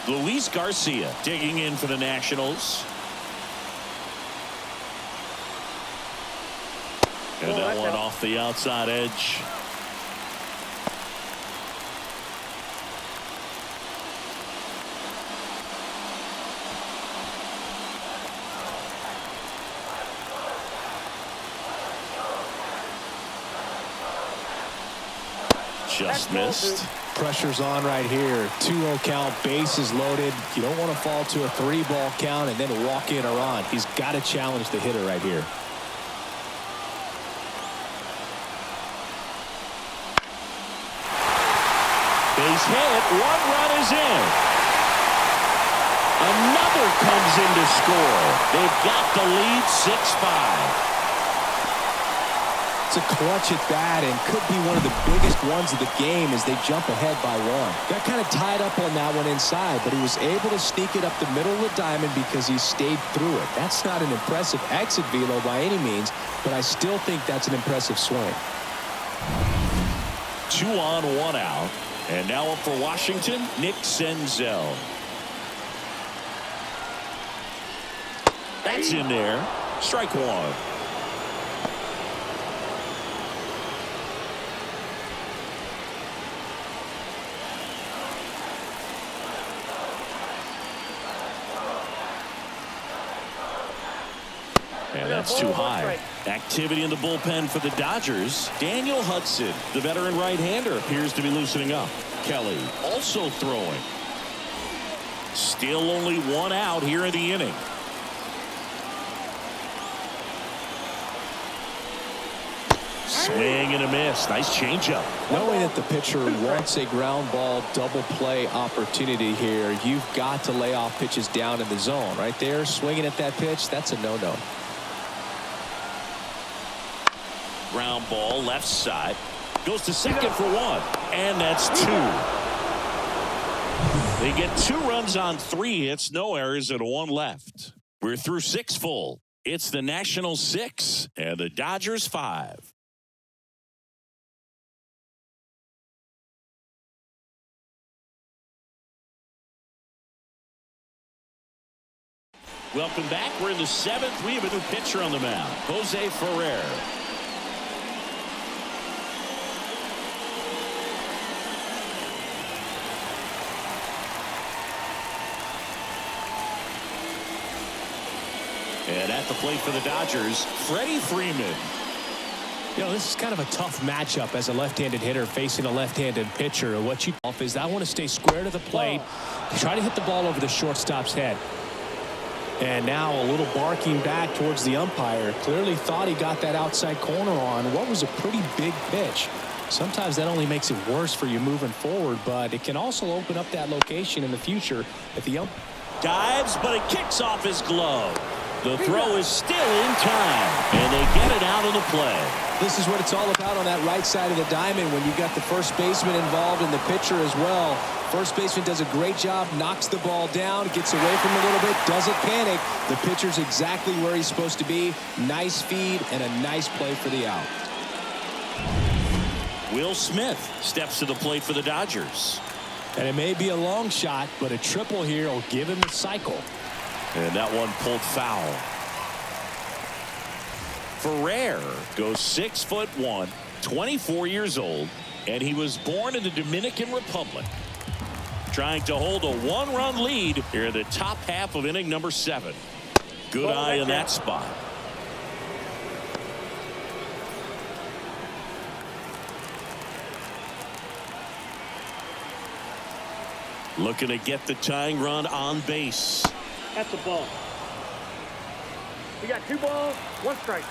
Luis Garcia digging in for the Nationals. And that one off the outside edge. Just missed. Pressure's on right here. 2-0 count, bases loaded. You don't want to fall to a 3-ball count and then walk in or on. He's got to challenge the hitter right here. Base hit. One run is in. Another comes in to score. They've got the lead 6-5. It's a clutch at bat and could be one of the biggest ones of the game as they jump ahead by one. Got kind of tied up on that one inside, but he was able to sneak it up the middle of the diamond because he stayed through it. That's not an impressive exit velo by any means, but I still think that's an impressive swing. 2 on, 1 out. And now up for Washington, Nick Senzel. That's in there. Strike one. And that's too high. Activity in the bullpen for the Dodgers. Daniel Hudson, the veteran right-hander, appears to be loosening up. Kelly also throwing. Still only 1 out here in the inning. Swing and a miss. Nice changeup. Knowing that the pitcher wants a ground ball double play opportunity here, you've got to lay off pitches down in the zone. Right there, swinging at that pitch, that's a no-no. Ground ball left side. Goes to second for 1. And that's 2. They get 2 runs on 3 hits, no errors, and 1 left. We're through 6 full. It's the Nationals 6 and the Dodgers 5. Welcome back. We're in the 7th. We have a new pitcher on the mound, Jose Ferrer. And at the plate for the Dodgers, Freddie Freeman. You know, this is kind of a tough matchup as a left-handed hitter facing a left-handed pitcher. What you off is I want to stay square to the plate, try to hit the ball over the shortstop's head. And now a little barking back towards the umpire. Clearly thought he got that outside corner on what was a pretty big pitch. Sometimes that only makes it worse for you moving forward, but it can also open up that location in the future if the umpire dives, but it kicks off his glove. The throw is still in time, and they get it out of the play. This is what it's all about on that right side of the diamond when you got the first baseman involved and the pitcher as well. First baseman does a great job, knocks the ball down, gets away from him a little bit, doesn't panic. The pitcher's exactly where he's supposed to be. Nice feed and a nice play for the out. Will Smith steps to the plate for the Dodgers. And it may be a long shot, but a triple here will give him the cycle. And that one pulled foul. Ferrer goes 6'1", 24 years old, and he was born in the Dominican Republic. Trying to hold a one-run lead here in the top half of inning number 7. Good eye in that spot. Looking to get the tying run on base. That's a ball. You got 2 balls, 1 strike.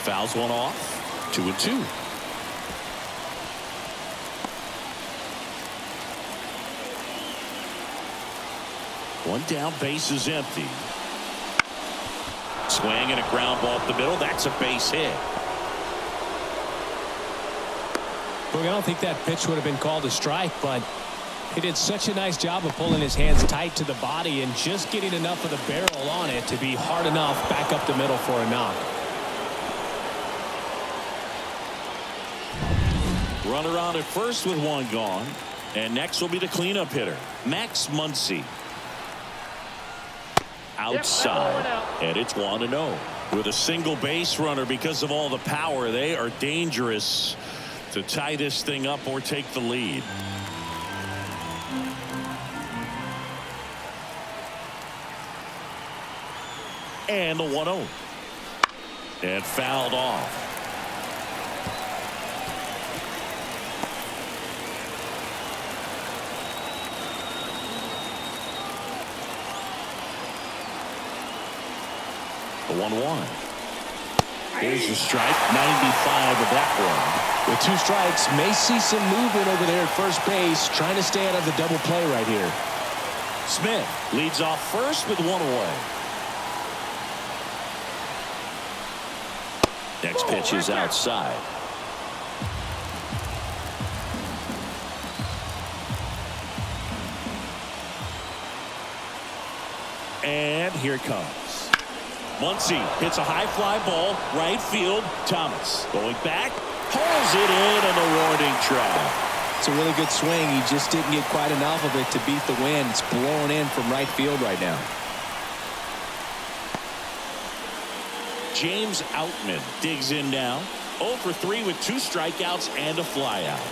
Fouls one off. 2-2. One down, base is empty. Swing and a ground ball up the middle. That's a base hit. Look, I don't think that pitch would have been called a strike, but he did such a nice job of pulling his hands tight to the body and just getting enough of the barrel on it to be hard enough back up the middle for a knock. Runner on at first with 1 gone. And next will be the cleanup hitter, Max Muncy. Outside, and it's 1-0. With a single base runner, because of all the power, they are dangerous to tie this thing up or take the lead. And the 1-0. And fouled off. The 1-1. Here's the strike. 95 of that one. With 2 strikes, may see some movement over there at first base, trying to stay out of the double play right here. Smith leads off first with 1 away. Next pitch is outside. And here it comes. Muncy hits a high fly ball, right field. Thomas going back, pulls it in on the warning track. It's a really good swing. He just didn't get quite enough of it to beat the wind. It's blowing in from right field right now. James Outman digs in now. 0 for 3 with 2 strikeouts and a flyout.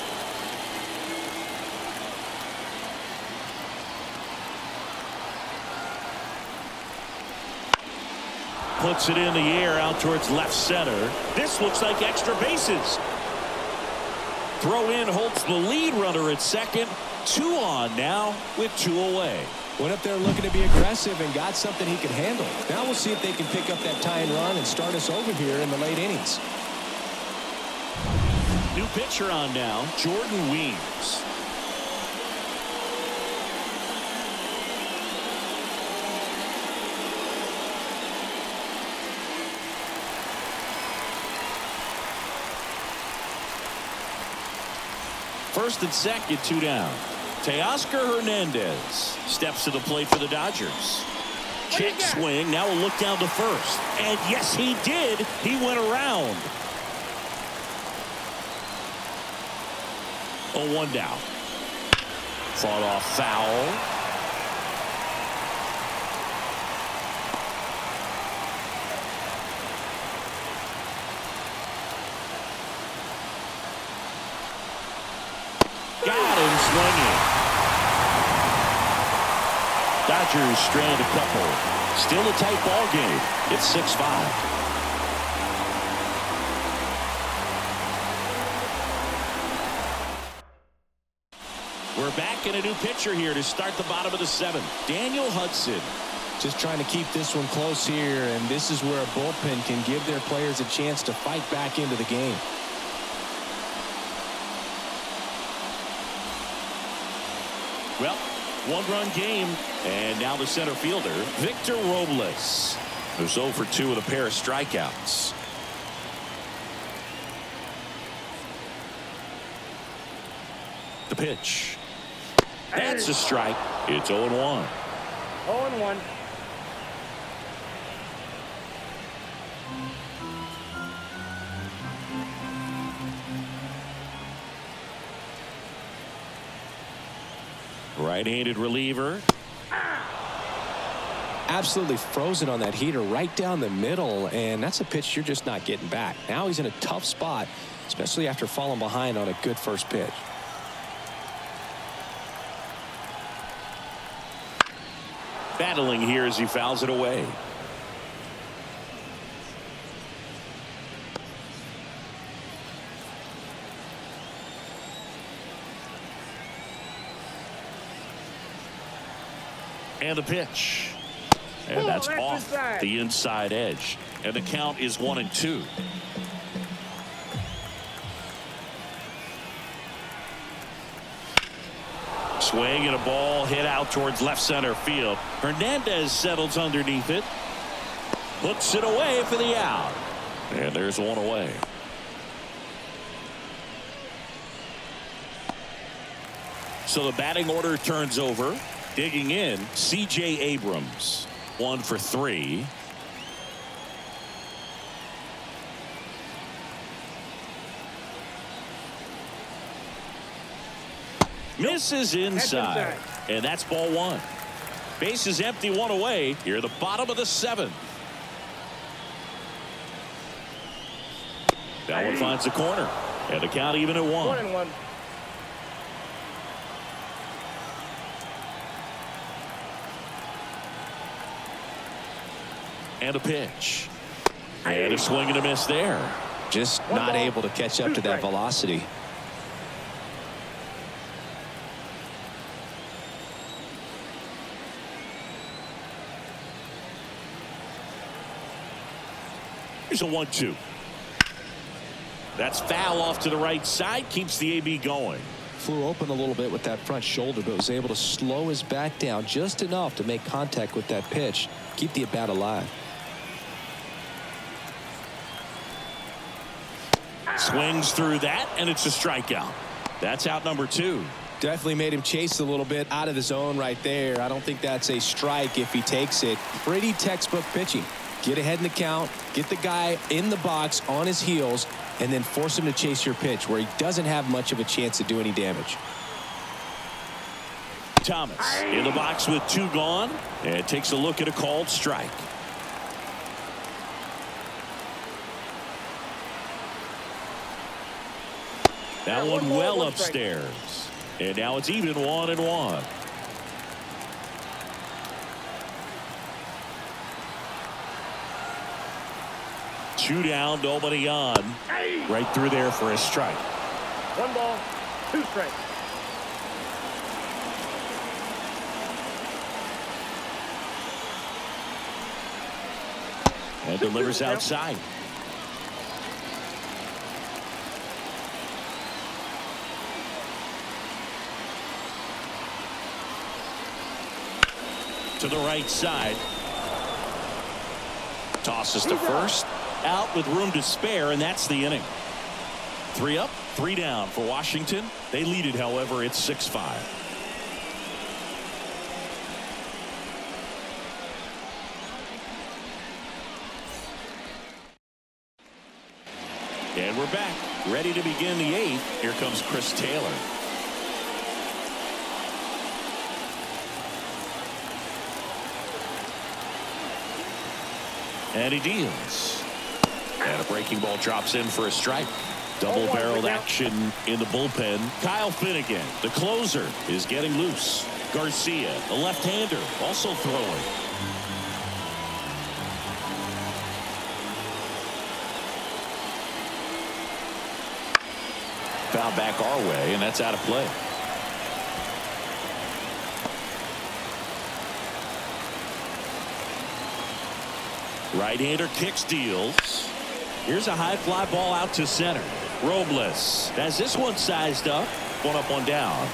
Puts it in the air out towards left center. This looks like extra bases. Throw in holds the lead runner at second. 2 on now with 2 away. Went up there looking to be aggressive and got something he could handle. Now we'll see if they can pick up that tying run and start us over here in the late innings. New pitcher on now, Jordan Weems. First and second, 2 down. Teoscar Hernandez steps to the plate for the Dodgers. Check swing. Now a look down to first. And yes, he did. He went around. 0-1 down. Fought off foul. Swinging. Dodgers strand a couple. Still a tight ball game. It's 6-5. We're back in a new pitcher here to start the bottom of the 7th. Daniel Hudson. Just trying to keep this one close here, and this is where a bullpen can give their players a chance to fight back into the game. Well, 1-run game, and now the center fielder, Victor Robles, who's 0 for 2 with a pair of strikeouts. The pitch. That's a strike. It's 0-1. 0-1. Right-handed reliever. Absolutely frozen on that heater right down the middle, and that's a pitch you're just not getting back. Now he's in a tough spot, especially after falling behind on a good first pitch. Battling here as he fouls it away. And the pitch. And that's off the inside edge. And the count is 1-2. Swing and a ball hit out towards left center field. Hernandez settles underneath it. Puts it away for the out. And there's one away. So the batting order turns over. Digging in, C.J. Abrams. 1 for 3. Misses inside. And that's ball 1. Base is empty, 1 away. Here at the bottom of the 7th. That one finds the corner. And the count even at 1. 1-1. And a pitch. And a swing and a miss there. Just not able to catch up to that velocity. Here's a 1-2. That's foul off to the right side. Keeps the AB going. Flew open a little bit with that front shoulder, but was able to slow his bat down just enough to make contact with that pitch. Keep the at-bat alive. Swings through that, and it's a strikeout. That's out number 2. Definitely made him chase a little bit out of the zone right there. I don't think that's a strike if he takes it. Pretty textbook pitching. Get ahead in the count, get the guy in the box on his heels, and then force him to chase your pitch where he doesn't have much of a chance to do any damage. Thomas in the box with 2 gone, and takes a look at a called strike. That one well upstairs. And now it's even 1-1. Two down, nobody on. Right through there for a strike. 1 ball, 2 strikes. And delivers outside. To the right side. Tosses to first. Out with room to spare, and that's the inning. 3 up, 3 down for Washington. They lead it, however, it's 6-5. And we're back, ready to begin the 8th. Here comes Chris Taylor. And he deals. And a breaking ball drops in for a strike. Double-barreled action in the bullpen. Kyle Finnegan, the closer, is getting loose. Garcia, the left-hander, also throwing. Foul back our way, and that's out of play. Right-hander kicks, deals. Here's a high fly ball out to center. Robles has this one sized up. 1 up, 1 down.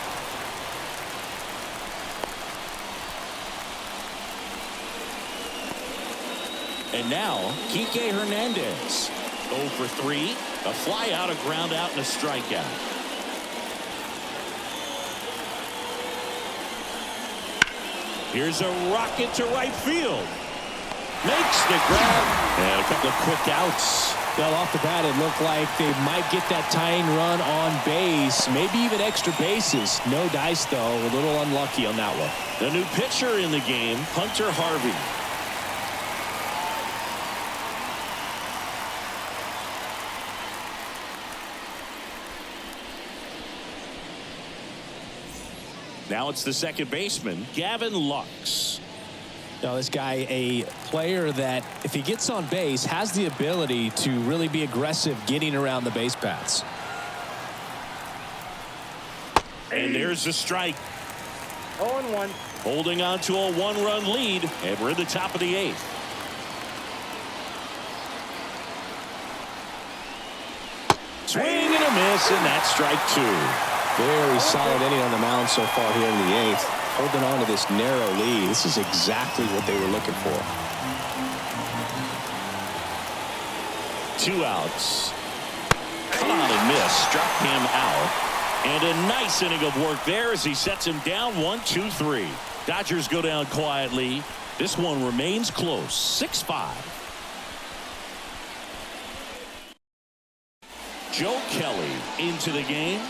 And now Kike Hernandez. 0 for 3. A fly out, a ground out, and a strikeout. Here's a rocket to right field. Makes the grab. And a couple of quick outs. Well, off the bat, it looked like they might get that tying run on base, maybe even extra bases. No dice, though. A little unlucky on that one. The new pitcher in the game, Hunter Harvey. Now it's the second baseman, Gavin Lux. Now, this guy, a player that, if he gets on base, has the ability to really be aggressive getting around the base paths. And there's the strike. 0-1. Holding on to a one-run lead, and we're in the top of the eighth. Swing and a miss, and that's strike two. Very solid inning on the mound so far here in the eighth. Holding on to this narrow lead. This is exactly what they were looking for. 2 outs. Come on and miss. Struck him out. And a nice inning of work there as he sets him down 1-2-3. Dodgers go down quietly. This one remains close. 6-5. Joe Kelly into the game.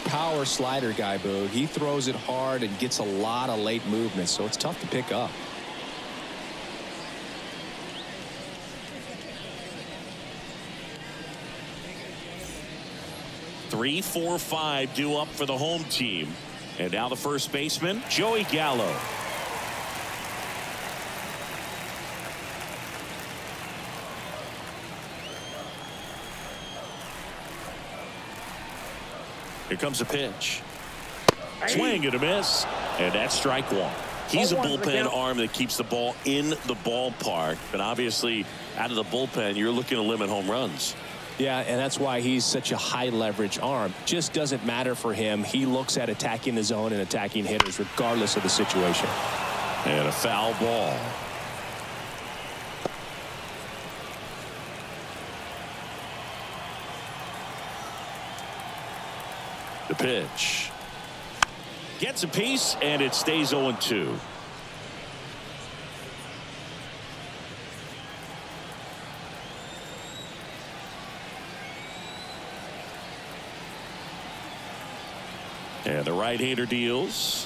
Power slider guy, Boo. He throws it hard and gets a lot of late movement, so it's tough to pick up. Three, 4, 5 due up for the home team. And now the first baseman, Joey Gallo. Here comes a pitch. Swing and a miss. And that's strike one. He's a bullpen arm that keeps the ball in the ballpark. But obviously, out of the bullpen, you're looking to limit home runs. Yeah, and that's why he's such a high leverage arm. Just doesn't matter for him. He looks at attacking the zone and attacking hitters regardless of the situation. And a foul ball. The pitch. Gets a piece, and it stays 0-2. And the right-hander deals.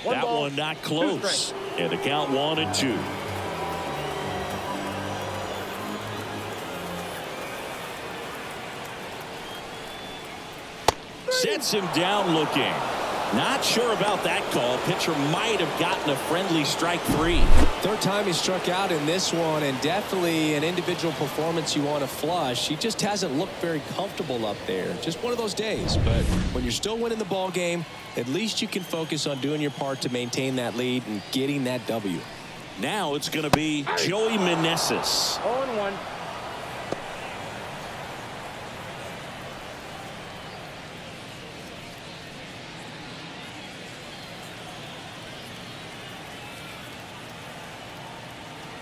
That one not close. And the count 1-2. Sets him down looking. Not sure about that call. Pitcher might have gotten a friendly strike three. Third time he struck out in this one, and definitely an individual performance you want to flush. He just hasn't looked very comfortable up there. Just one of those days. But when you're still winning the ball game, at least you can focus on doing your part to maintain that lead and getting that W. Now it's going to be Joey Meneses. 0-1.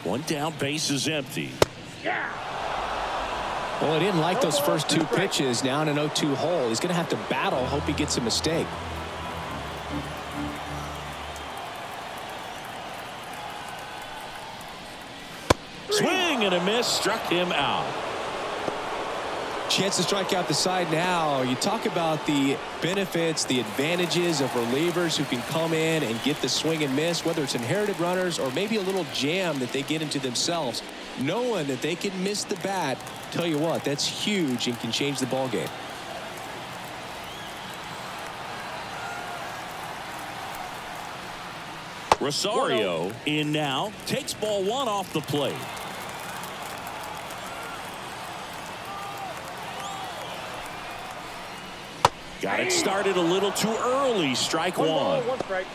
One down, base is empty. Well, he didn't like those first two pitches. Now in an 0-2 hole. He's going to have to battle. Hope he gets a mistake. Swing and a miss. Struck him out. Chance to strike out the side now. You talk about the benefits, the advantages of relievers who can come in and get the swing and miss, whether it's inherited runners or maybe a little jam that they get into themselves. Knowing that they can miss the bat, tell you what, that's huge and can change the ball game. Rosario in now, takes ball one off the plate. Got it started a little too early. Strike one. One strike.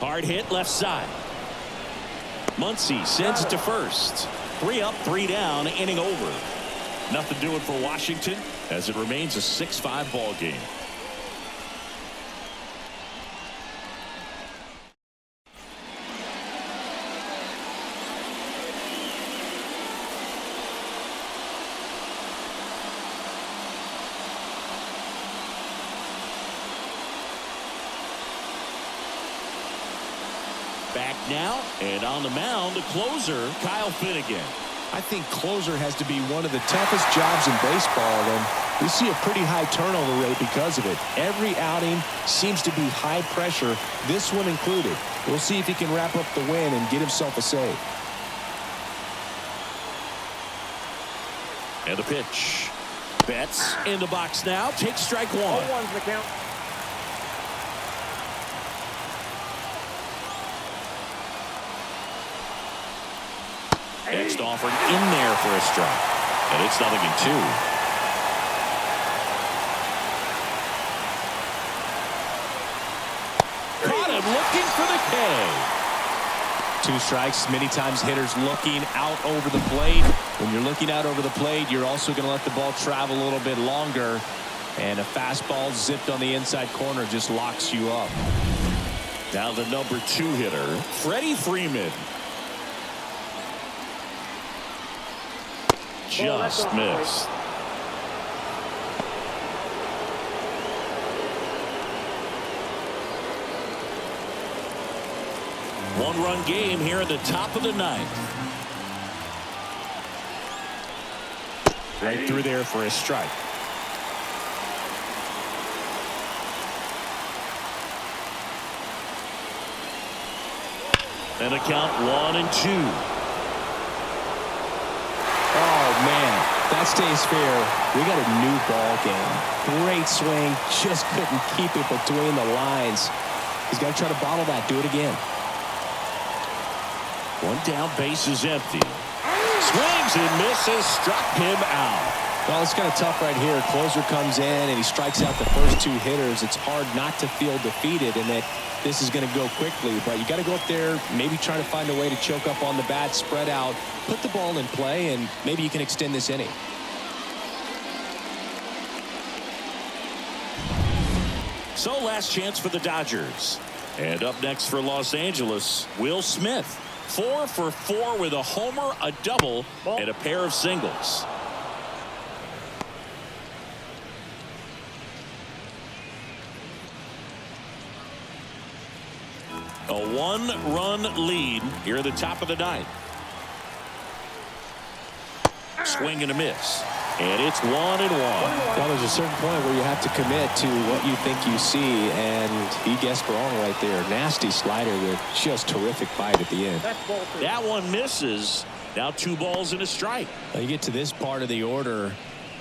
Hard hit left side. Muncy sends it to first. 3 up, 3 down, inning over. Nothing doing for Washington as it remains a 6-5 ball game. now, and on the mound, the closer, Kyle Finnegan. I think closer has to be one of the toughest jobs in baseball, and we see a pretty high turnover rate because of it. Every outing seems to be high pressure, this one included. We'll see if he can wrap up the win and get himself a save. And the pitch. Betts in the box now. Takes strike one. 0-1's the count. Next offering in there for a strike. And it's 0-2. Caught him looking for the K. 2 strikes. Many times hitters looking out over the plate. When you're looking out over the plate, you're also going to let the ball travel a little bit longer. And a fastball zipped on the inside corner just locks you up. Now the number 2 hitter, Freddie Freeman. Just missed. One-run game here in the top of the 9th. Right through there for a strike. And a count 1-2. Oh, man, that stays fair. We got a new ball game. Great swing. Just couldn't keep it between the lines. He's got to try to bottle that. Do it again. One down, base is empty. Swings and misses, struck him out. Well, it's kind of tough right here. Closer comes in and he strikes out the first 2 hitters. It's hard not to feel defeated and that this is going to go quickly, but you got to go up there, maybe try to find a way to choke up on the bat, spread out, put the ball in play, and maybe you can extend this inning. So last chance for the Dodgers. And up next for Los Angeles, Will Smith. 4 for 4 with a homer, a double, and a pair of singles. A 1-run lead here at the top of the 9th. Swing and a miss. And it's 1-1. Well, there's a certain point where you have to commit to what you think you see, and he guessed wrong right there. Nasty slider with just terrific bite at the end. That one misses. Now 2 balls and a strike. Now you get to this part of the order.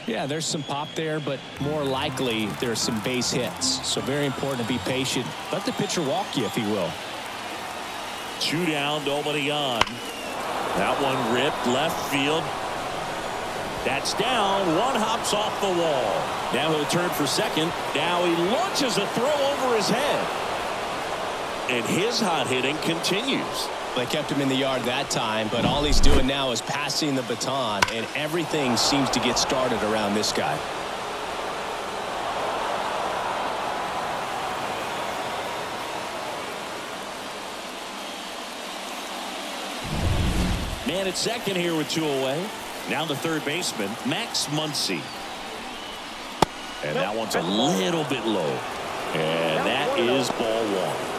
Yeah, there's some pop there, but more likely there's some base hits. So very important to be patient. Let the pitcher walk you, if he will. 2 down, nobody on. That one ripped left field. That's down. One hops off the wall. Now he'll turn for second. Now he launches a throw over his head. And his hot hitting continues. They kept him in the yard that time, but all he's doing now is passing the baton, and everything seems to get started around this guy. Man at second here with 2 away. Now the third baseman, Max Muncy. And that one's a little bit low. And that is ball 1.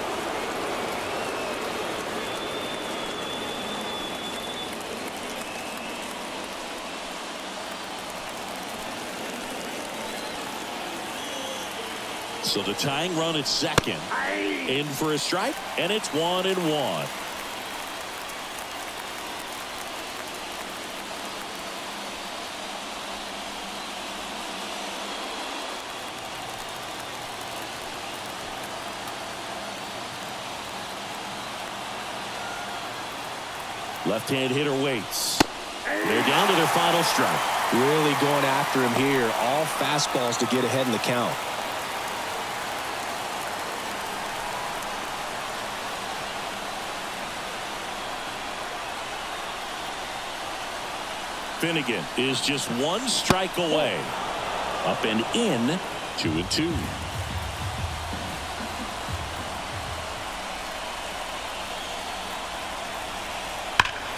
So the tying run at second. In for a strike, and it's 1-1. Left-hand hitter waits. They're down to their final strike. Really going after him here. All fastballs to get ahead in the count. Finnegan is just 1 strike away. Up and in, 2-2.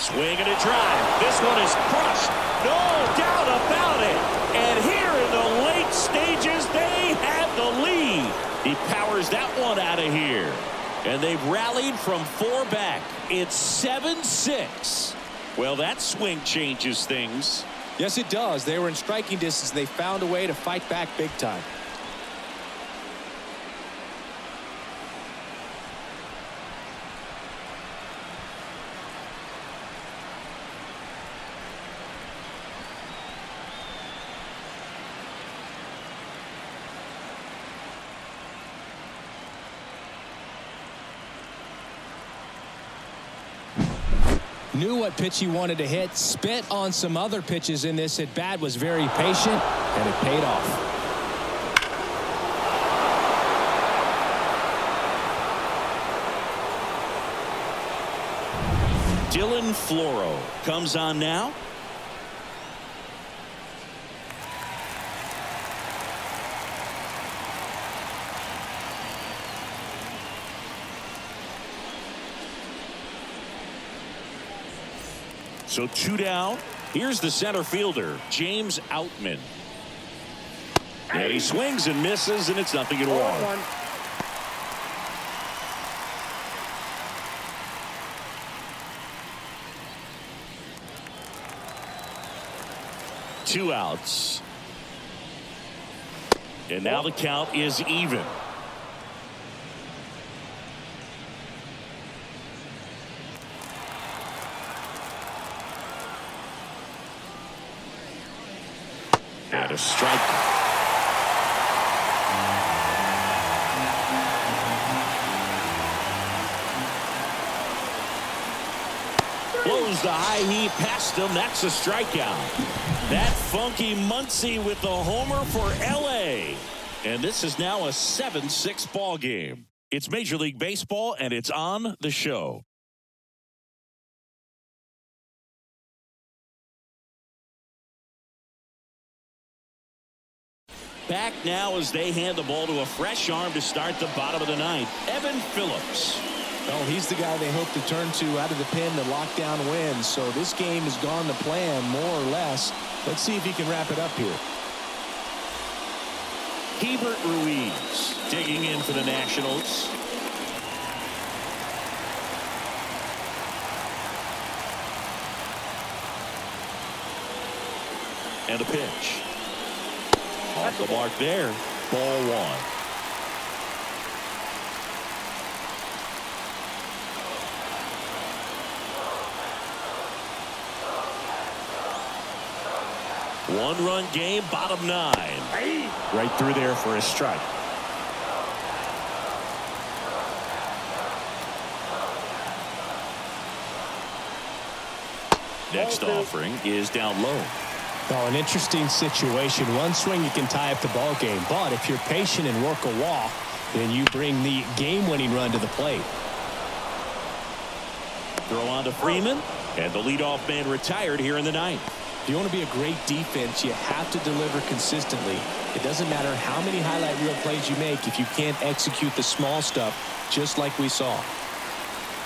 Swing and a drive. This one is crushed. No doubt about it. And here in the late stages, they have the lead. He powers that one out of here. And they've rallied from 4 back. It's 7-6. Well, that swing changes things. Yes, it does. They were in striking distance. They found a way to fight back big time. Knew what pitch he wanted to hit, spit on some other pitches in this at bat, was very patient, and it paid off. Dylan Floro comes on now. So 2 down. Here's the center fielder, James Outman. And he swings and misses, and it's 0-1. Two outs. And now the count is even. And a strike. Blows the high heat past him. That's a strikeout. That funky Muncy with the homer for LA. And this is now a 7-6 ball game. It's Major League Baseball, and it's on the show. Back now as they hand the ball to a fresh arm to start the bottom of the ninth. Evan Phillips. Well, he's the guy they hope to turn to out of the pen to lock down wins. So this game has gone to plan more or less. Let's see if he can wrap it up here. Hebert Ruiz digging in for the Nationals. And a pitch. Off the mark there. Ball 1. One-run game, bottom 9. Right through there for a strike. Next offering is down low. Oh, an interesting situation. One swing you can tie up the ball game, but if you're patient and work a walk, then you bring the game-winning run to the plate. Throw on to Freeman, and the leadoff man retired here in the ninth. If you want to be a great defense, you have to deliver consistently. It doesn't matter how many highlight reel plays you make if you can't execute the small stuff, just like we saw.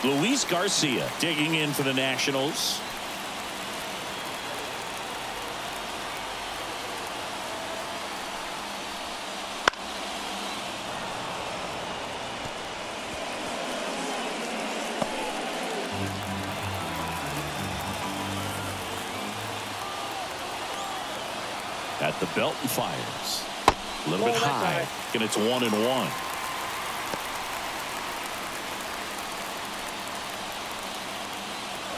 Luis Garcia digging in for the Nationals. At the belt and fires. A little bit high, and it's 1-1.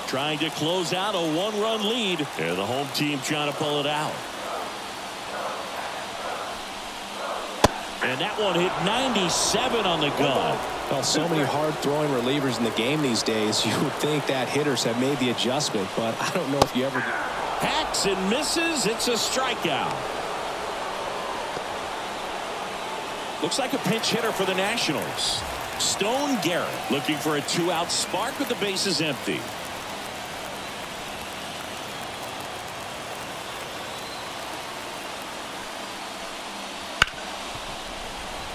Trying to close out a 1-run lead, and the home team trying to pull it out. And that one hit 97 on the gun. Well, so many hard-throwing relievers in the game these days. You would think that hitters have made the adjustment, but I don't know if you ever do. Hacks and misses. It's a strikeout. Looks like a pinch hitter for the Nationals. Stone Garrett looking for a 2-out spark with the bases empty.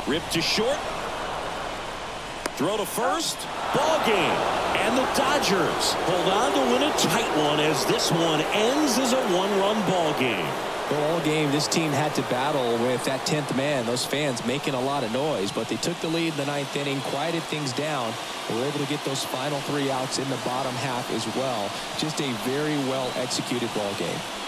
Rip to short. Throw to first. Ball game. And the Dodgers hold on to win a tight one as this one ends as a 1-run ball game. Well, all game, this team had to battle with that 10th man, those fans making a lot of noise, but they took the lead in the 9th inning, quieted things down, and were able to get those final 3 outs in the bottom half as well. Just a very well executed ball game.